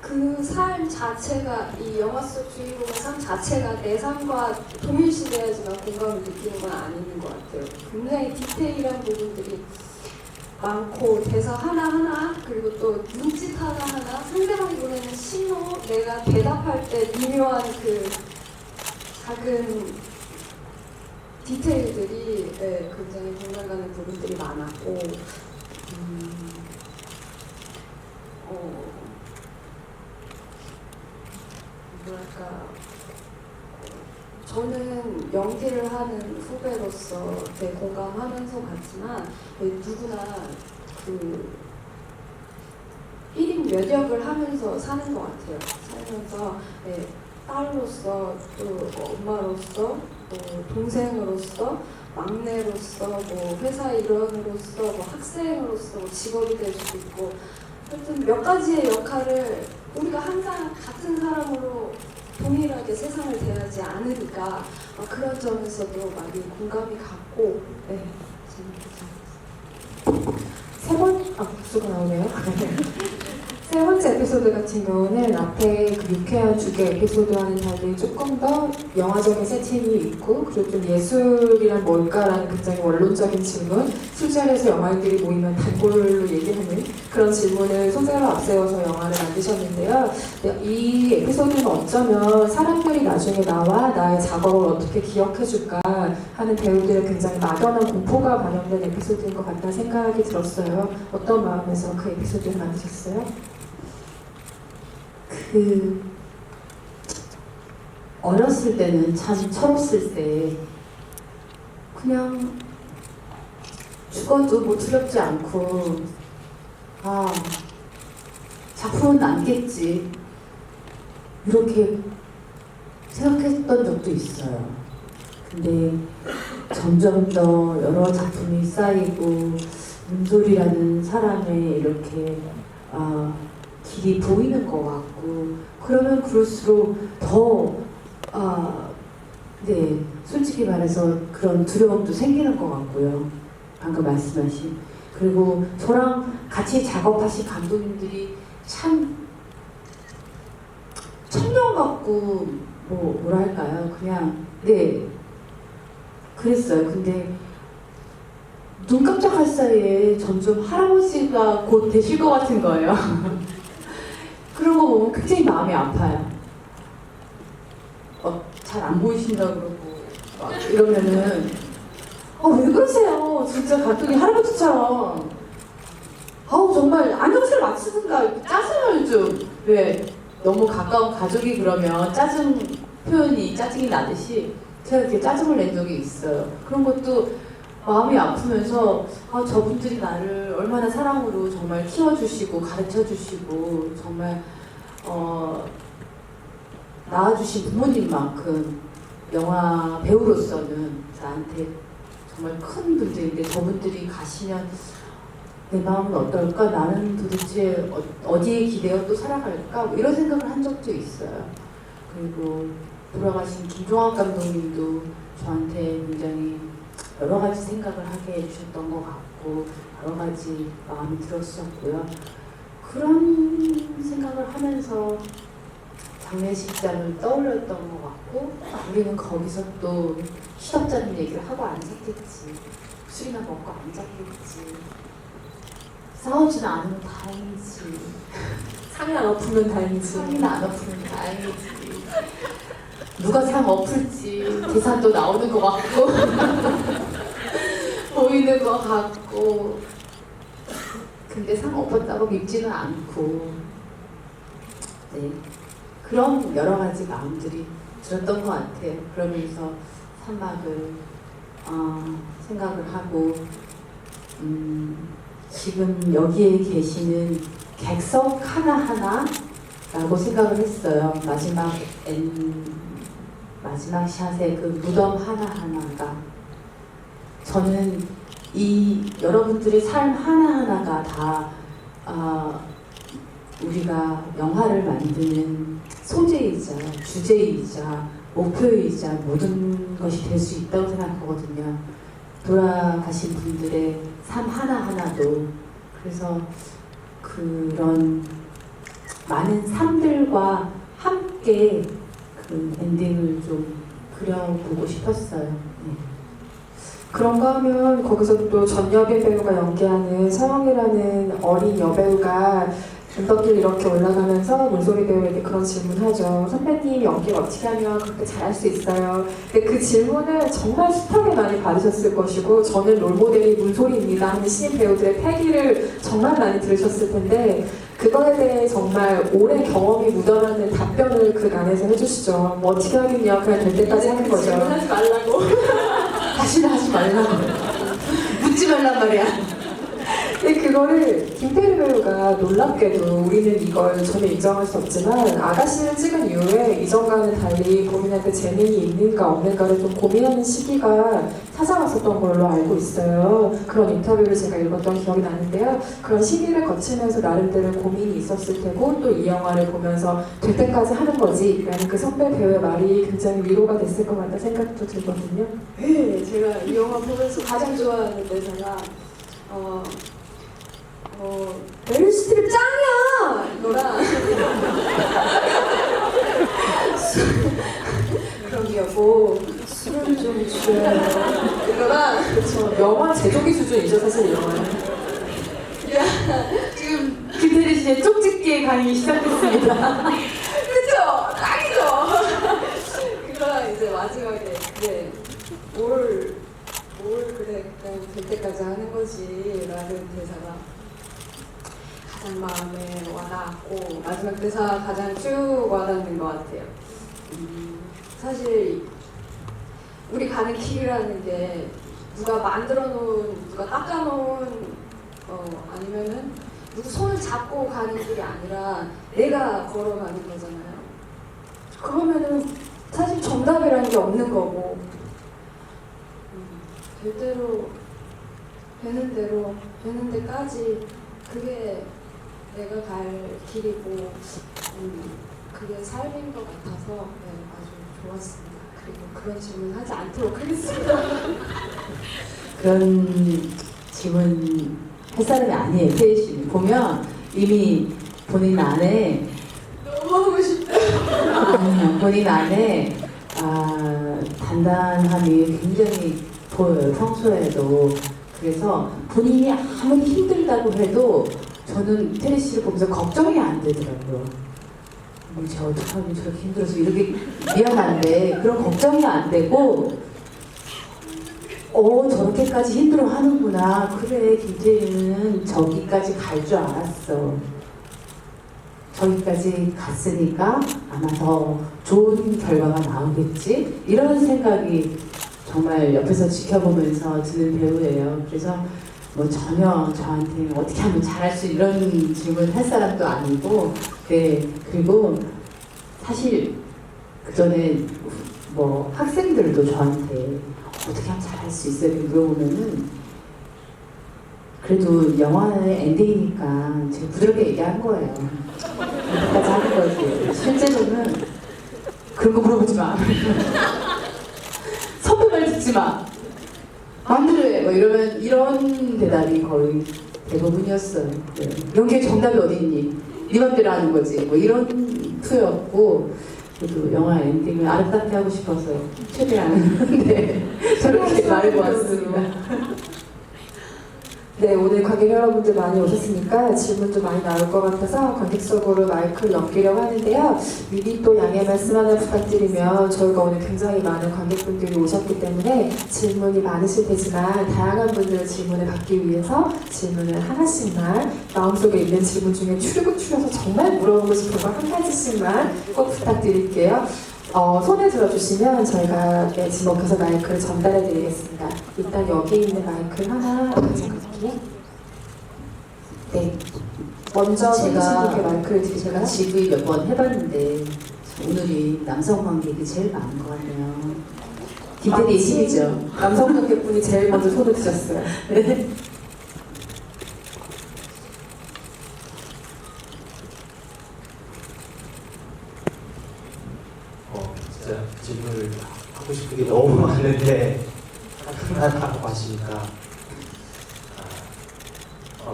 그 삶 자체가, 이 영화 속 주인공의 삶 자체가 내 삶과 동일시돼야지만 공감을 느끼는 건 아닌 것 같아요. 굉장히 디테일한 부분들이 많고, 대사 하나하나, 그리고 또 눈짓 하나하나, 상대방이 보내는 신호, 내가 대답할 때 미묘한 그 작은 디테일들이 굉장히 공감 가는 부분들이 많았고, 뭐랄까, 저는 연기를 하는 후배로서 공감하면서 봤지만 누구나 그 1인 몇 역을 하면서 사는 것 같아요. 살면서 딸로서, 또 엄마로서, 또 동생으로서, 막내로서, 뭐 회사 일원으로서, 뭐 학생으로서, 뭐 직업이 될 수도 있고, 하여튼 몇 가지의 역할을 우리가 항상 같은 사람으로 동일하게 세상을 대하지 않으니까 그런 점에서도 많이 공감이 갔고, 네, 재밌게 잘 봤어요. 박수가 나오네요. 세 번째 에피소드 같은 경우는 앞에 그 유쾌한 주제 에피소드와는 달리 조금 더 영화적인 세팅이 있고 그리고 좀 예술이란 뭘까라는 굉장히 원론적인 질문, 술자리에서 영화인들이 모이면 단골로 얘기하는 그런 질문을 소재로 앞세워서 영화를 만드셨는데요. 이 에피소드는 어쩌면 사람들이 나중에 나와 나의 작업을 어떻게 기억해줄까 하는 배우들의 굉장히 막연한 공포가 반영된 에피소드인 것 같다는 생각이 들었어요. 어떤 마음에서 그 에피소드를 만드셨어요? 어렸을 때는 참 철없을 때 그냥 죽어도 뭐 두렵지 않고 작품은 남겠지 이렇게 생각했던 적도 있어요. 근데 점점 더 여러 작품이 쌓이고 문소리라는 사람의 이렇게 길이 보이는 것 같고 그러면 그럴수록 더 네, 솔직히 말해서 그런 두려움도 생기는 것 같고요. 방금 말씀하신 그리고 저랑 같이 작업하신 감독님들이 참 청년 같고 뭐랄까요 그냥 네 그랬어요. 근데 눈 깜짝할 사이에 점점 할아버지가 곧 되실 것 같은 거예요. 그런 거 보면 굉장히 마음이 아파요. 잘 안 보이신다고 그러고 막 이러면은 왜 그러세요? 진짜 감독님 할아버지처럼 정말 안경을 맞추든가 짜증을 좀 왜 너무 가까운 가족이 그러면 짜증 표현이 짜증이 나듯이 제가 이렇게 짜증을 낸 적이 있어요. 그런 것도 마음이 아프면서 저분들이 나를 얼마나 사랑으로 정말 키워주시고 가르쳐주시고 정말 낳아주신 부모님만큼 영화 배우로서는 나한테 정말 큰 분들인데 저분들이 가시면 내 마음은 어떨까? 나는 도대체 어디에 기대어 또 살아갈까? 뭐 이런 생각을 한 적도 있어요. 그리고 돌아가신 김종학 감독님도 저한테 굉장히 여러 가지 생각을 하게 해주셨던 것 같고 여러 가지 마음이 들었었고요. 그런 생각을 하면서 장례식장을 떠올렸던 것 같고 우리는 거기서 또 시덥잖은 얘기를 하고 안 잤겠지. 술이나 먹고 안 잤겠지. 싸우지는 않으면 다행이지. 상이 안 엎으면 다행이지. 상이나 안 엎으면 다행이지. 누가 상 엎을지 계산도 나오는 것 같고 보이는 것 같고 근데 상 엎었다고 믿지는 않고 네. 그런 여러 가지 마음들이 들었던 것 같아요. 그러면서 산막을 생각을 하고 지금 여기에 계시는 객석 하나하나라고 생각을 했어요. 마지막 샷의 그 무덤 하나하나가 저는 이 여러분들의 삶 하나하나가 다 우리가 영화를 만드는 소재이자 주제이자 목표이자 모든 것이 될 수 있다고 생각하거든요. 돌아가신 분들의 삶 하나하나도 그래서 그런 많은 삶들과 함께 그 엔딩을 좀 그려보고 싶었어요. 네. 그런가 하면 거기서 또 전여빈 배우가 연기하는 서영이라는 어린 여배우가 언덕길 이렇게 올라가면서 물소리 배우에게 그런 질문하죠. 선배님 연기 어떻게 하면 그렇게 잘할 수 있어요? 근데 그 질문을 정말 숱하게 많이 받으셨을 것이고 저는 롤모델이 물소리입니다 하는 신인 배우들의 패기를 정말 많이 들으셨을 텐데 그거에 대해 정말 오랜 경험이 묻어나는 답변을 그 안에서 해주시죠. 뭐 어떻게 하겠냐 그냥 될 때까지 하는 거죠. 질문하지 말라고. 다시는 하지 말라고 묻지 말란 말이야. 근데 그거를 김태리 배우가 놀랍게도 우리는 이걸 전혀 인정할 수 없지만 아가씨를 찍은 이후에 이전과는 달리 본인한테 재능이 있는가 없는가를 좀 고민하는 시기가 찾아왔었던 걸로 알고 있어요. 그런 인터뷰를 제가 읽었던 기억이 나는데요. 그런 시기를 거치면서 나름대로 고민이 있었을 테고 또 이 영화를 보면서 될 때까지 하는 거지 라는 그 선배 배우의 말이 굉장히 위로가 됐을 것 같다는 생각도 들거든요. 네, 제가 이 영화 보면서 가장 좋아하는 대사가 메릴 스트립 짱이야! 이거랑 그런 기여고 술을 좀 줄여요. 이거랑 그렇죠. 영화 제조기 수준이죠, 사실 이 영화는. 지금 김태리 씨의 쪽집게 강의 시작됐습니다. 그쵸? 딱이죠? 그거랑 이제 마지막에 그래 뭘 그래 그냥 될 때까지 하는 거지 라는 대사가 가장 마음에 와닿았고 마지막 대사 가장 쭉 와닿는 것 같아요. 사실 우리 가는 길이라는 게 누가 만들어 놓은, 누가 닦아 놓은 아니면은 누구 손을 잡고 가는 길이 아니라 내가 걸어가는 거잖아요. 그러면은 사실 정답이라는 게 없는 거고 될 대로 되는 대로 되는 데까지 그게 내가 갈 길이고 그게 삶인 것 같아서 네, 아주 좋았습니다. 그리고 그런 질문 하지 않도록 하겠습니다. 그런 질문 할 사람이 아니에요. 태희 씨 보면 이미 본인 안에 너무 하고 싶다. 본인 안에 단단함이 굉장히 보여요. 평소에도. 그래서 본인이 아무리 힘들다고 해도 저는 태리 씨를 보면서 걱정이 안 되더라고요. 저 어떡하면 저렇게 힘들어서 이렇게 미안한데 그런 걱정이 안 되고 저렇게까지 힘들어 하는구나. 그래, 김태리는 저기까지 갈 줄 알았어. 저기까지 갔으니까 아마 더 좋은 결과가 나오겠지? 이런 생각이 정말 옆에서 지켜보면서 드는 배우예요. 그래서 뭐 전혀 저한테 어떻게 하면 잘할 수 이런 질문 할 사람도 아니고, 네. 그리고 사실 그 전에 뭐 학생들도 저한테 어떻게 하면 잘할 수 있어요? 이렇게 물어보면은 그래도 영화의 엔딩이니까 제가 부드럽게 얘기한 거예요. 여기까지 하는 거지. 실제로는 그런 거 물어보지 마. 선배 말 듣지 마. 마음대로 해. 뭐 이런 대답이 거의 대부분이었어요. 네. 여기에 정답이 어디 있니? 네 맘대로 하는 거지. 뭐 이런 투였고, 그래도 영화 엔딩을 아름답게 하고 싶어서 최대한 네, 저렇게 말해보았습니다. 네, 오늘 관객 여러분들 많이 오셨으니까 질문도 많이 나올 것 같아서 관객석으로 마이크를 넘기려고 하는데요. 미리 또 양해 말씀 하나 부탁드리면 저희가 오늘 굉장히 많은 관객분들이 오셨기 때문에 질문이 많으실 테지만 다양한 분들의 질문을 받기 위해서 질문을 하나씩만 마음속에 있는 질문 중에 추려서 정말 물어보고 싶은 거 한 가지씩만 꼭 부탁드릴게요. 손을 들어주시면 저희가 네, 지목해서 마이크를 전달해 드리겠습니다. 일단 여기 있는 마이크를 하나 가져갈게요. 네. 먼저 제가 마이크를 제가 드릴까요? GV 몇 번 해봤는데 오늘이 남성 관객이 제일 많은 것 같네요. 김태리의 힘이죠. 남성 관객분이 제일 먼저 손을 드셨어요. 네. 진짜 질문을 하고 싶은 게 너무 많은데 하나만 하고 가시니까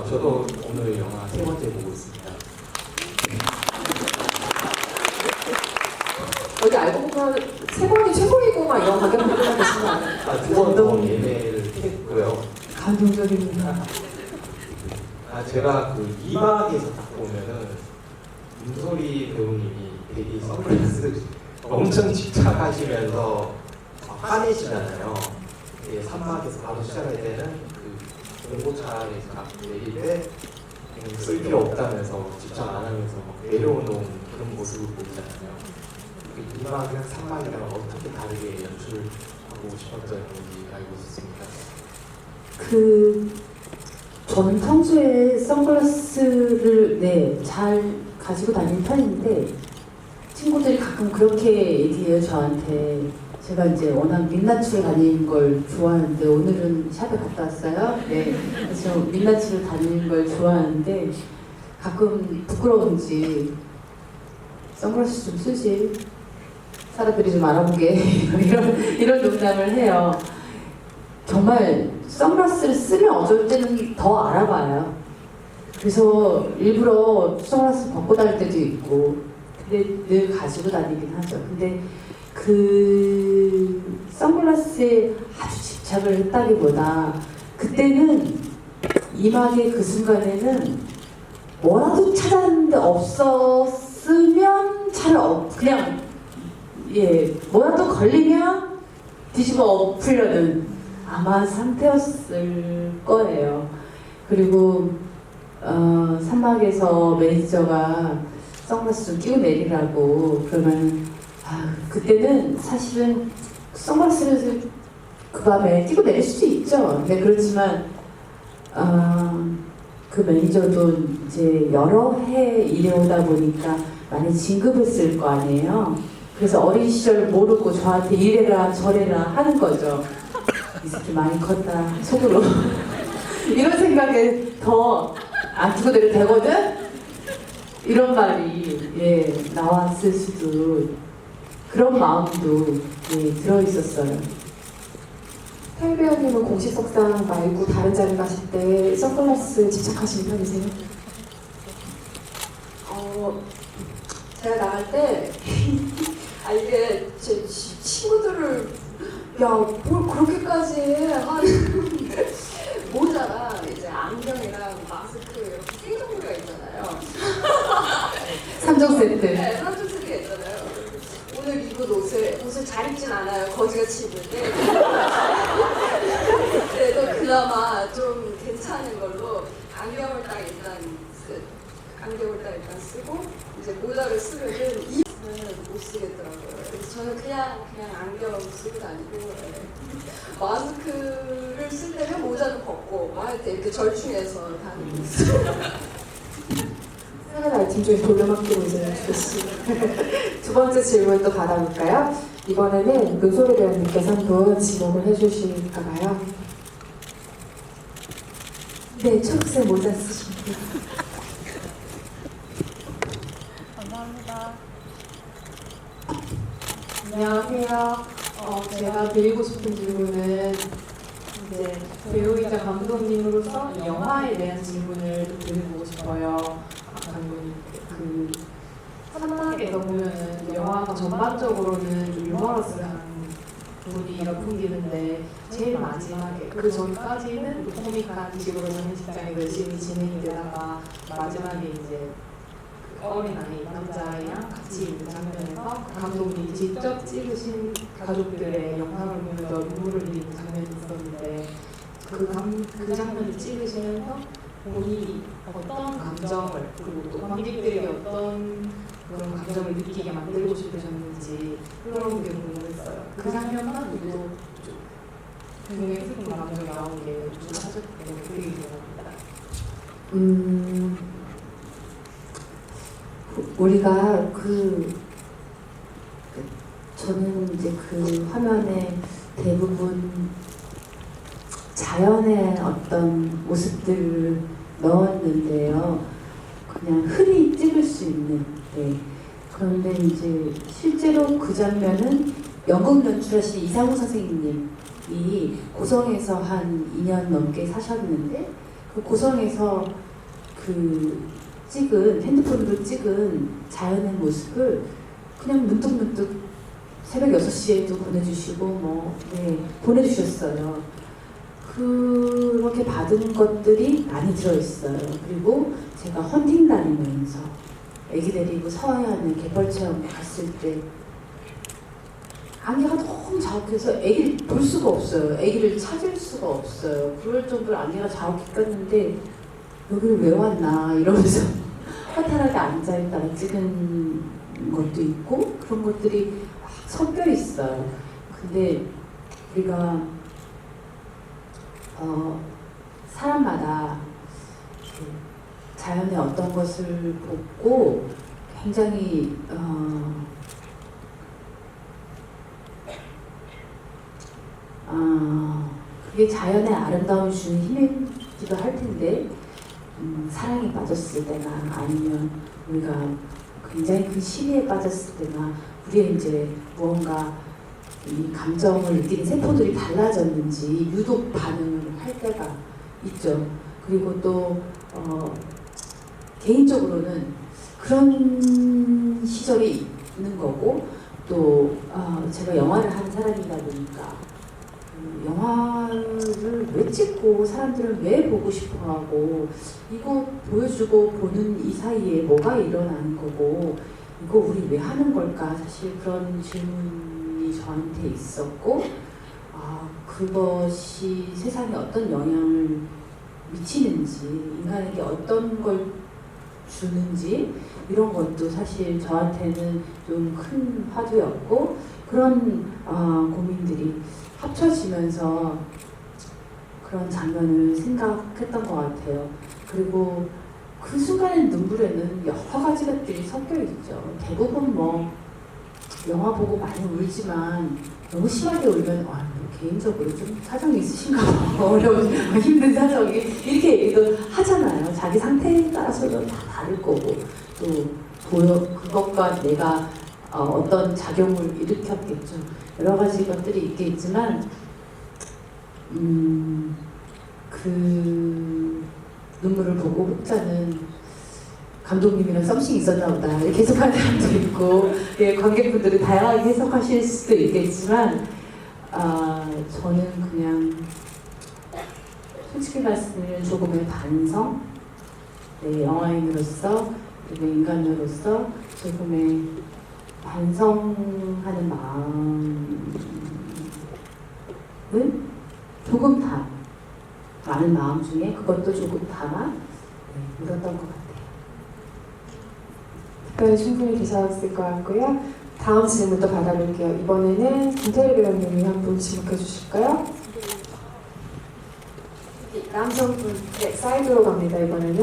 저도 오늘 영화 세 번째 보고 있습니다. 여기 알고 보면 세 번이 최고이고 막 이런 관객분들만 계신 거 아니에요? 두 번 더 예매를 했고요. 감동적입니다. 제가 그 2막에서 딱 보면은 윤소리 배우님이 되게 선글라스 엄청 집착하시면서 화내시잖아요. 3막에서 바로 시작할 때는 그 공고차에서 내릴 때 쓸 필요 없다면서 집착 안 하면서 막 내려오는 그런 모습을 보이잖아요. 2막이랑 3막이랑 어떻게 다르게 연출하고 싶었던지 알고 있었습니다. 저는 평소에 선글라스를 잘 가지고 다니는 편인데 친구들이 가끔 그렇게 얘기해요, 저한테. 제가 이제 워낙 민낯으로 다니는 걸 좋아하는데 오늘은 샵에 갔다 왔어요. 네, 그래서 민낯으로 다니는 걸 좋아하는데 가끔 부끄러운지 선글라스 좀 쓰지, 사람들이 좀 알아보게 이런 농담을 해요. 정말 선글라스를 쓰면 어쩔 때는 더 알아봐요. 그래서 일부러 선글라스 벗고 다닐 때도 있고, 근데 늘 가지고 다니긴 하죠. 근데 그 선글라스에 아주 집착을 했다기보다 그때는 이막의 그 순간에는 뭐라도 찾았는데 없었으면 그냥 뭐라도 걸리면 뒤집어 엎으려는 아마 상태였을 거예요. 그리고 산막에서 매니저가 선글라스 좀 끼고 내리라고 그러면 그때는 사실은 선글라스를 그 밤에 끼고 내릴 수도 있죠. 근데 그렇지만 그 매니저도 이제 여러 해 일해오다 보니까 많이 진급했을 거 아니에요. 그래서 어린 시절 모르고 저한테 이래라 저래라 하는 거죠. 이 새끼 많이 컸다 속으로 이런 생각에 더 안 끼고 내려도 되거든? 이런 말이 나왔을 수도, 그런 마음도 들어있었어요. 태일 배우님은 공식석상 말고 다른 자리 가실 때 선글라스 집착하시는 편이세요? 제가 나갈 때 이게 제 친구들을 뭘 그렇게까지 해 하는 모자랑 이제 안경이랑 마스크 이렇게 세 종류가 있잖아요. 3종 세트. 네, 3종 세트가 있잖아요. 오늘 입은 옷을 잘 입진 않아요. 거지같이 입는데 그래도 그나마 좀 괜찮은 걸로 안경을 딱 일단 쓰고 이제 모자를 쓰면은 못 쓰겠더라고요. 그래서 저는 그냥 안경 쓰고 다니고 마스크를 쓸 때는 모자도 벗고 이렇게 절충해서 다니고 있어요. 생활 아이템 중에 돌려막기로 이제 주겠습니다. 두 번째 질문 또 받아볼까요? 이번에는 은솔이 배우님께서 한번 지목을 해주실까 봐요. 네, 초록색 모자 쓰십니다. 감사합니다. 안녕하세요. 제가 드리고 싶은 질문은 이제 배우이자 감독님으로서 이 영화에 대한 질문을 좀 드려보고 싶어요. 아까 그 산막에서 보면은 영화가 전반적으로는 좀 유머러스한 분위기가 풍기는데 제일 마지막에 그 전까지는 코믹한 식으로 장례식장이 열심히 진행이 되다가 마지막에 이제 어린 아이 남자아이랑 같이 있는 장면에서 감독님이 직접 찍으신 가족들의 영상을 보면서 눈물을 흘리는 장면이 있었는데 그 장면을 찍으시면서 본인이 어떤 감정을 그리고 또 관객들이 어떤 그런 감정을 느끼게 만들고 싶으셨는지 그런 게 궁금했어요. 그 장면만 보고 굉장히 슬픈 감정이 나온 게좀 사실 되게 궁금합니다. 우리가 저는 이제 그 화면에 대부분 자연의 어떤 모습들을 넣었는데요. 그냥 흔히 찍을 수 있는. 그런데 이제 실제로 그 장면은 연극 연출하신 이상우 선생님이 고성에서 한 2년 넘게 사셨는데 그 고성에서 핸드폰으로 찍은 자연의 모습을 그냥 문득문득 새벽 6시에도 보내주시고 보내주셨어요. 그렇게 받은 것들이 많이 들어있어요. 그리고 제가 헌팅 다니면서 애기 데리고 서해안에 갯벌 체험 갔을 때 안개가 너무 자욱해서 애기를 볼 수가 없어요. 애기를 찾을 수가 없어요. 그럴 정도로 안개가 자욱해 꼈는데 여기를 왜 왔나 이러면서 허탈하게 앉아있다가 찍은 것도 있고 그런 것들이 막 섞여 있어요. 근데 우리가 사람마다 자연의 어떤 것을 보고 굉장히 그게 자연의 아름다움을 주는 힘이기도 할 텐데 사랑에 빠졌을 때나 아니면 우리가 굉장히 그 시리에 빠졌을 때나 우리의 이제 무언가 이 감정을 느끼는 세포들이 달라졌는지 유독 반응을 할 때가 있죠. 그리고 또 개인적으로는 그런 시절이 있는 거고 또 제가 영화를 한 사람이다 보니까 영화를 왜 찍고 사람들은 왜 보고 싶어하고 이거 보여주고 보는 이 사이에 뭐가 일어나는 거고 이거 우리 왜 하는 걸까 사실 그런 질문이 저한테 있었고 그것이 세상에 어떤 영향을 미치는지 인간에게 어떤 걸 주는지 이런 것도 사실 저한테는 좀 큰 화두였고 그런 고민들이 합쳐지면서 그런 장면을 생각했던 것 같아요. 그리고 그 순간의 눈물에는 여러 가지 것들이 섞여 있죠. 대부분 뭐 영화 보고 많이 울지만 너무 심하게 울면 개인적으로 좀 사정이 있으신가 봐. 어려운 힘든 사정이 이렇게 얘기도 하잖아요. 자기 상태에 따라서도 다 다를 거고 또 그것과 내가 어떤 작용을 일으켰겠죠. 여러 가지 것들이 있겠지만 그 눈물을 보고 혹자는 감독님이랑 썸씽이 있었나 보다 이렇게 해석하는 사람도 있고 관객분들은 다양하게 해석하실 수도 있겠지만 저는 그냥 솔직히 말씀드리면 조금의 반성 영화인으로서 그리고 인간으로서 조금의 반성하는 마음을 조금 다 많은 마음 중에 그것도 조금 담아 울었던 것 같아요. 답변이 충분히 되셨을 것 같고요. 다음 질문도 받아볼게요. 이번에는 김태리 배우님이 한 분 지목해 주실까요? 남성분, 네, 사이드로 갑니다. 이번에는.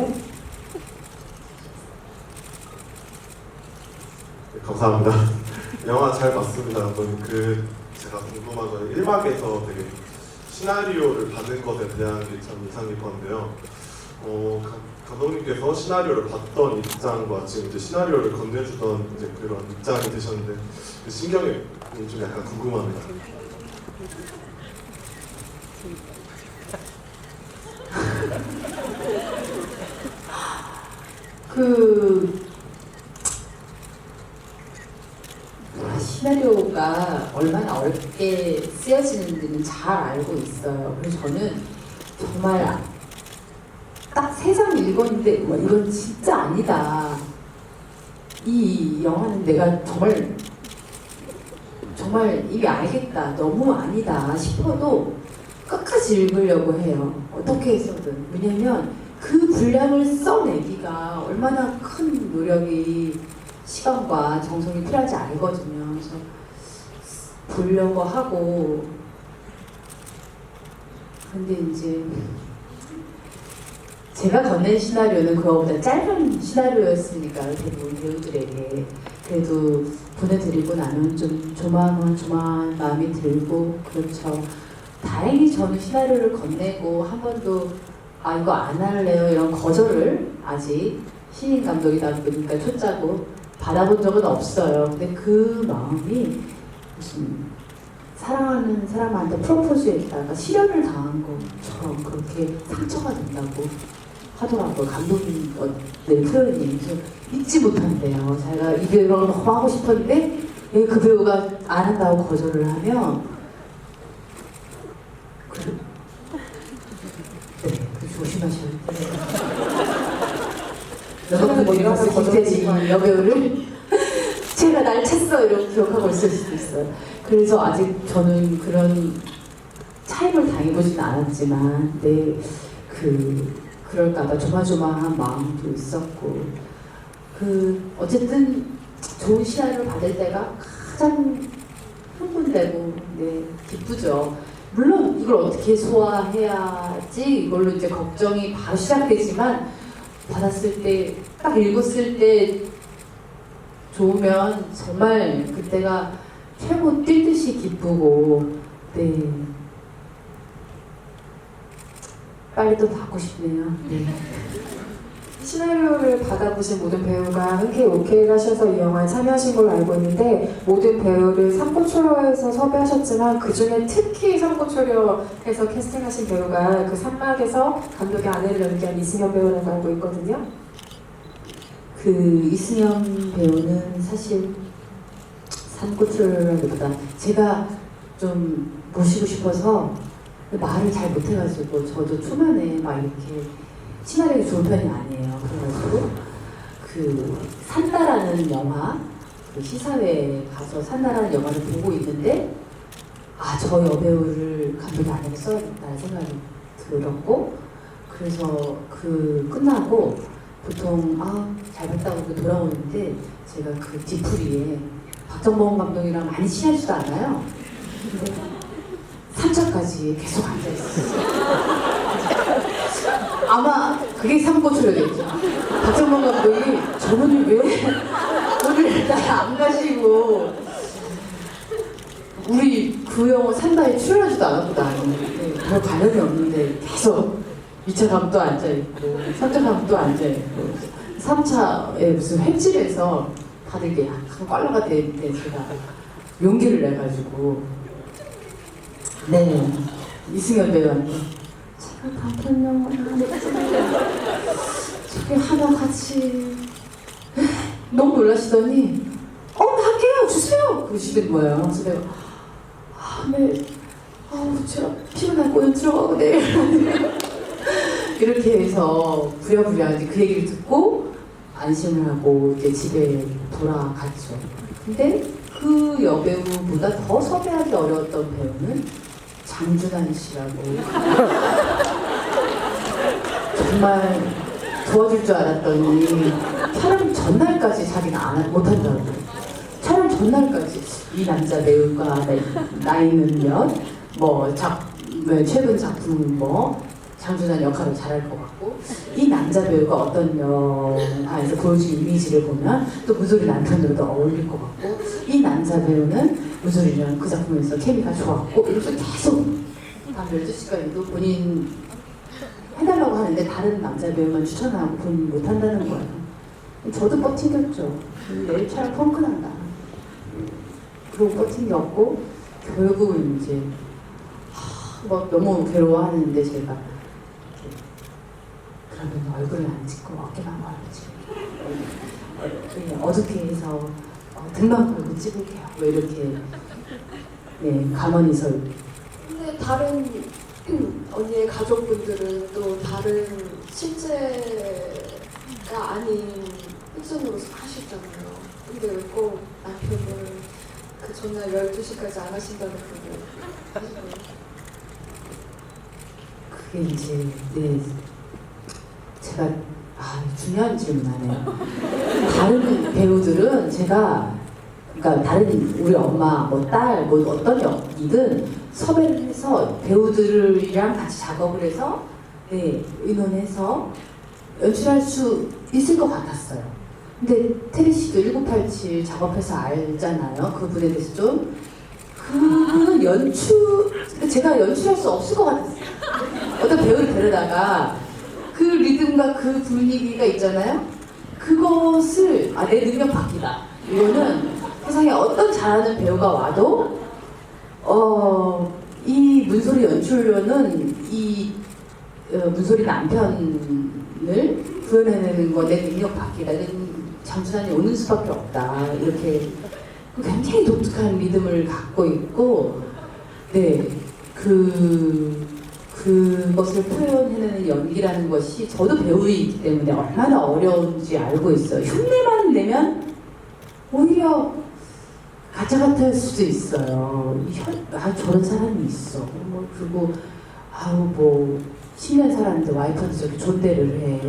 네, 감사합니다. 영화 잘 봤습니다. 제가 궁금한 건 1막에서 되게 시나리오를 받은 것에 대한 게 참 인상 깊었는데요. 감독님께서 시나리오를 봤던 입장과 지금 이제 시나리오를 건네주던 이제 그런 입장이 되셨는데 그 신경이 좀 약간 궁금합니다. 시나리오가 얼마나 어렵게 쓰여지는지는 잘 알고 있어요. 그래서 저는 정말 딱 3장 읽었는데 이건 진짜 아니다. 이 영화는 내가 정말 이게 알겠다. 너무 아니다 싶어도 끝까지 읽으려고 해요. 어떻게 해서든. 왜냐면 그 분량을 써내기가 얼마나 큰 노력이 시간과 정성이 필요한지 알거든요. 그래서 보려고 하고 근데 이제 제가 건넨 시나리오는 그거보다 짧은 시나리오였으니까 대부분 배우들에게 그래도 보내드리고 나면 좀 조마조마한 마음이 들고 그렇죠. 다행히 저는 시나리오를 건네고 한 번도 이거 안 할래요 이런 거절을 아직 신인 감독이다 보니까 초짜고 받아본 적은 없어요. 근데 그 마음이 무슨 사랑하는 사람한테 프로포즈했다가 실현을 당한 것처럼 그렇게 상처가 된다고 하더라고요. 감독님 내 표현이. 그래서 잊지 못한대요. 자기가 이 배우랑 너무 하고 싶었는데 그 배우가 안 한다고 거절을 하면 조심하셔야 돼요. 여러분 뭐 이런 김태리 여배우를 제가 날 챘어 이렇게 기억하고 있을 수도 있어요. 그래서 아직 저는 그런 차임을 당해보지는 않았지만 그럴까봐 조마조마한 마음도 있었고 어쨌든 좋은 시나리오를 받을 때가 가장 흥분되고 기쁘죠. 물론 이걸 어떻게 소화해야지 이걸로 이제 걱정이 바로 시작되지만 받았을 때 딱 읽었을 때 좋으면 정말 그때가 최고 뛸 듯이 기쁘고 빨리 또 받고 싶네요. 시나리오를 받아보신 모든 배우가 흔쾌히 오케이를 하셔서 이 영화에 참여하신 걸로 알고 있는데 모든 배우를 삼고초려에서 섭외하셨지만 그중에 특히 삼고초려에서 캐스팅하신 배우가 그 산막에서 감독의 아내를 연기한 이승현 배우라고 알고 있거든요. 그 이승연 배우는 사실 산고추라기보다 제가 좀 모시고 싶어서 말을 잘 못해가지고 저도 초면에 막 이렇게 시나리오 좋은 편이 아니에요. 그래가지고 그 산다라는 영화, 그 시사회에 가서 산다라는 영화를 보고 있는데 저 여배우를 감독이 안에 써야겠다는 생각이 들었고 그래서 그 끝나고 보통 잘 봤다고 돌아오는데 제가 그 뒤풀이에 박정범 감독이랑 많이 친하지도 않아요. 근데 3차까지 계속 앉아있었어요. 아마 그게 삼고초려겠죠. 박정범 감독이 저분이 왜 오늘 날 안 가시고 우리 그 영화 산다에 출연하지도 않았구나. 별 관련이 없는데 계속 2차 감도 앉아있고 3차 감도 앉아있고 3차에 무슨 횟집에서 다들 이게 약간 꽐라가 되는데 제가 용기를 내가지고 네 이승연 배우한테 제가 단편 영화를 하는 저기 하나 같이 너무 놀라시더니 나 할게요 주세요 그러시는 거예요. 그래서 내가 네 제가 피곤하고 오늘 들어가고 내일 이렇게 해서 부랴부랴 이제 그 얘기를 듣고 안심을 하고 이제 집에 돌아갔죠. 근데 그 여배우보다 더 섭외하기 어려웠던 배우는 장준환 씨라고 정말 도와줄 줄 알았더니 촬영 전날까지 자기는 못한다고. 촬영 전날까지 이 남자 배우가 나이는 몇, 최근 작품 장준환 역할을 잘할 것 같고 이 남자 배우가 어떤 영화에서 보여준 이미지를 보면 또 문소리 남편으로도 어울릴 것 같고 이 남자 배우는 문소리랑 그 작품에서 케미가 좋았고 이렇게 계속 밤 12시까지도 본인 해달라고 하는데 다른 남자 배우만 추천하고 본인 못한다는 거예요. 저도 버티겼죠. 내일 촬영 펑크 난다. 그러고 버틴 결국은 이제 너무 괴로워하는데 제가 그러면 얼굴을 안 찍고 어깨만 걸어지 어둡게 해서 등만 걸고 찍을게요. 이렇게 가만히 서 근데 다른 언니의 가족분들은 또 다른 실제가 아닌 픽션으로 하셨잖아요. 근데 왜 꼭 남편을 그 전날 12시까지 안 하신다는 그거 그게 이제 제가 중요한 질문하네요. 다른 배우들은 그러니까 다른 우리 엄마, 딸, 어떤 역이든 섭외를 해서 배우들이랑 같이 작업을 해서 의논해서 연출할 수 있을 것 같았어요. 근데 테리 씨도 1987 작업해서 알잖아요. 그분에 대해서 좀 그 제가 연출할 수 없을 것 같았어요. 어떤 배우를 데려다가 그 리듬과 그 분위기가 있잖아요. 그것을 내 능력 밖이다. 이거는 세상에 어떤 잘하는 배우가 와도 이 문소리 연출료는 이 문소리 남편을 구현해내는 거 내 능력 밖이라는 장준환이 오는 수밖에 없다. 이렇게 굉장히 독특한 리듬을 갖고 있고 그것을 표현해내는 연기라는 것이 저도 배우이기 때문에 얼마나 어려운지 알고 있어요. 흉내만 내면 오히려 가짜 같을 수도 있어요. 저런 사람이 있어. 그리고 10년 살았는데 와이프한테 저렇게 존대를 해.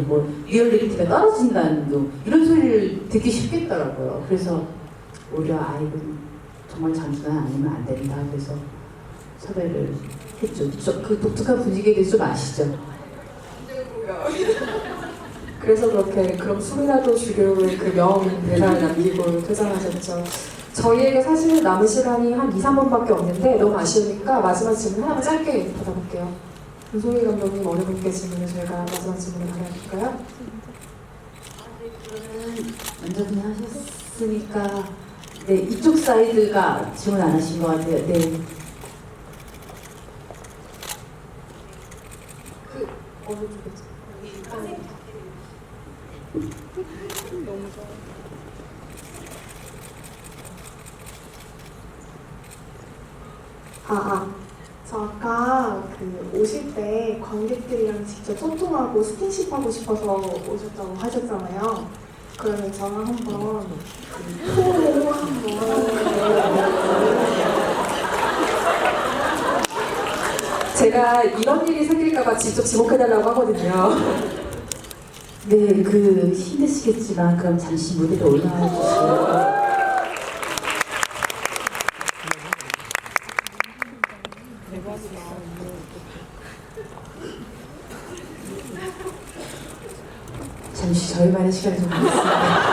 리얼리티가 떨어진다는 이런 소리를 듣기 쉽겠더라고요. 그래서 오히려 이건 정말 장준환 아니면 안 된다. 그래서 섭외를 했죠. 그 독특한 분위기에 대해서 좀 아시죠? 그래서 그럼 숨이라도 주교의 그 명대사를 남기고 퇴장하셨죠. 저희에게 사실 남은 시간이 한 2, 3분밖에 없는데 너무 아쉬우니까 마지막 질문 하나만 짧게 받아볼게요. 윤소희 감독님 어느 분께 질문을 저희가 마지막 질문을 받아볼까요? 그러면 먼저 그냥 하셨으니까 이쪽 사이드가 질문 안 하신 것 같아요. 어느 쪽이죠? 저 아까 그 오실 때 관객들이랑 직접 소통하고 스킨십하고 싶어서 오셨다고 하셨잖아요. 그러면 저랑 한번 그 포옹 한번. 제가 이런 일이 생길까봐 직접 지목해달라고 하거든요. 네, 그 힘드시겠지만 그럼 잠시 무대로 올라와 주시고요. 잠시 저희만의 시간을 좀 갖겠습니다.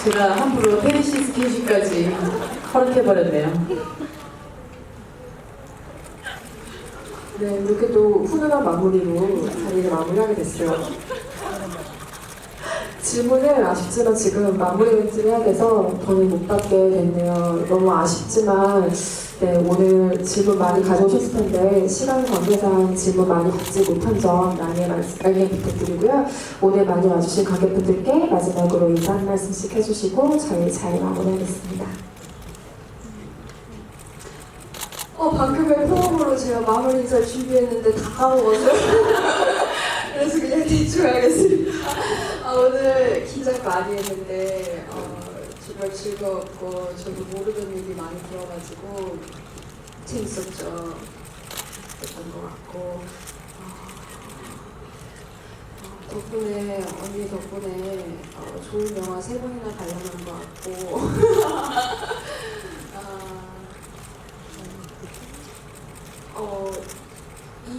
제가 함부로 페리시 스킨십까지 허락해버렸네요. 네, 이렇게 또 훈훈한 마무리로 자리를 마무리하게 됐어요. 질문을 아쉽지만 지금 마무리 멘트를 해야 돼서 더는 못 받게 됐네요. 너무 아쉽지만 네, 오늘 질문 많이 가져오셨을 텐데 시간 관계상 질문 많이 받지 못한 점 양해 부탁드리고요. 오늘 많이 와주신 관객분들께 마지막으로 인사 한 말씀씩 해주시고 저희 잘 마무리하겠습니다. 방금의 포옹으로 제가 마무리 인사를 준비했는데 다 까먹었어요. 그래서 그냥 대충 하겠습니다. 오늘 긴장 많이 했는데 정말 즐거웠고 저도 모르던 얘기 많이 들어가지고 재밌었죠. 그랬던 것 같고 덕분에 언니 덕분에 좋은 영화 3번이나 관람한 것 같고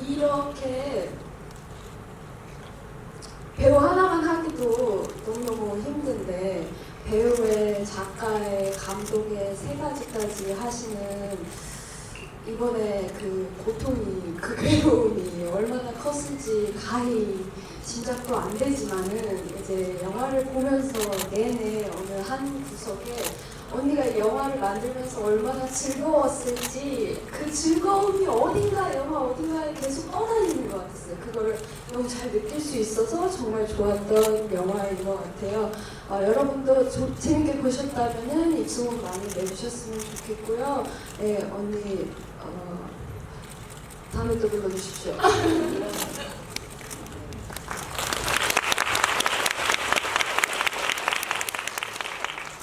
이렇게 배우 하나만 하기도 너무너무 힘든데 배우의, 작가의, 감독의 3가지까지 하시는 이번에 그 고통이, 그 괴로움이 얼마나 컸을지 가히 짐작도 안 되지만은 이제 영화를 보면서 내내 어느 한 구석에 언니가 영화를 만들면서 얼마나 즐거웠을지 그 즐거움이 영화 어딘가에 계속 떠다니는 것 같았어요. 그걸 너무 잘 느낄 수 있어서 정말 좋았던 영화인 것 같아요. 여러분도 재밌게 보셨다면 입소문 많이 내주셨으면 좋겠고요. 네, 언니 다음에 또 불러주십시오.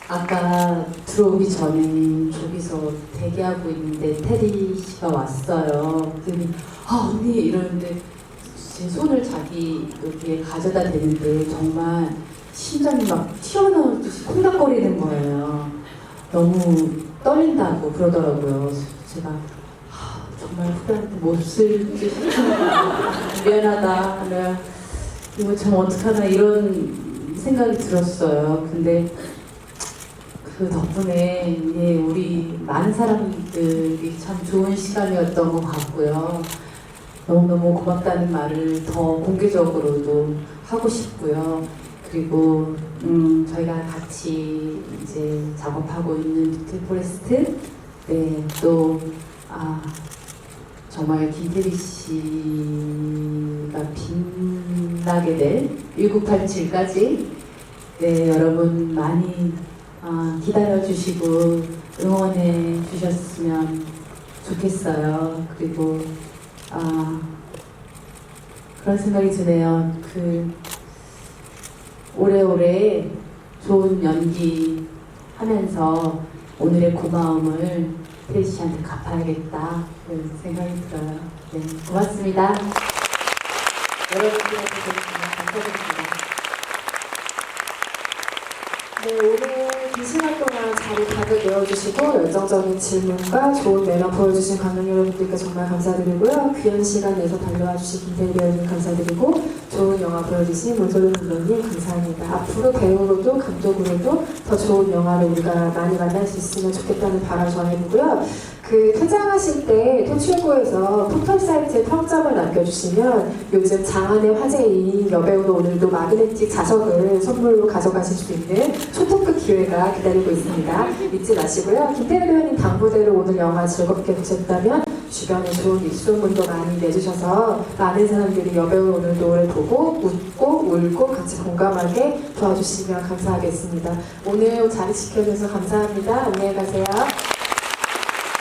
아까 들어오기 전에 저기서 대기하고 있는데 테디 씨가 왔어요. 그랬더니 언니 이러는데 제 손을 자기 여기에 가져다 대는데 정말 심장이 막 튀어나올 듯이 콩닥거리는 거예요. 너무 떨린다고 그러더라고요. 제가 정말 후배한테 못쓸 듯이 미안하다. 내가 이거 참 어떡하나 이런 생각이 들었어요. 근데 그 덕분에 우리 많은 사람들이 참 좋은 시간이었던 것 같고요. 너무너무 고맙다는 말을 더 공개적으로도 하고 싶고요. 그리고 저희가 같이 이제 작업하고 있는 뷰티 포레스트, 네, 또 정말 김태리 씨가 빛나게 될 1987까지 네, 여러분 많이 기다려주시고 응원해 주셨으면 좋겠어요. 그리고 그런 생각이 드네요. 오래오래 좋은 연기 하면서 오늘의 고마움을 태리 씨한테 갚아야겠다 그런 생각이 들어요. 네, 고맙습니다. 여러분들한테 감사드립니다. 네, 오늘 2시간 동안 자리 가득 메워주시고 열정적인 질문과 좋은 매너 보여주신 관객 여러분들께 정말 감사드리고요. 귀한 시간 내서 달려와 주신 김태리 배우님 감사드리고 좋은 영화 보여주신 문소룡 감독님 감사합니다. 앞으로 배우로도 감독으로도 더 좋은 영화를 우리가 많이 만날 수 있으면 좋겠다는 바람 전해보고요. 그 퇴장하실 때 토출고에서 포털 사이트에 평점을 남겨주시면 요즘 장안의 화제인 여배우도 오늘도 마그네틱 자석을 선물로 가져가실 수 있는 초특급 기회가 기다리고 있습니다. 잊지 마시고요. 김태현 배우님 당부대로 오늘 영화 즐겁게 보셨다면 주변에 좋은 입소문도 많이 내주셔서 많은 사람들이 여배우 오늘 노래 보고 웃고 울고 같이 공감하게 도와주시면 감사하겠습니다. 오늘 자리 지켜주셔서 감사합니다. 안녕히 가세요.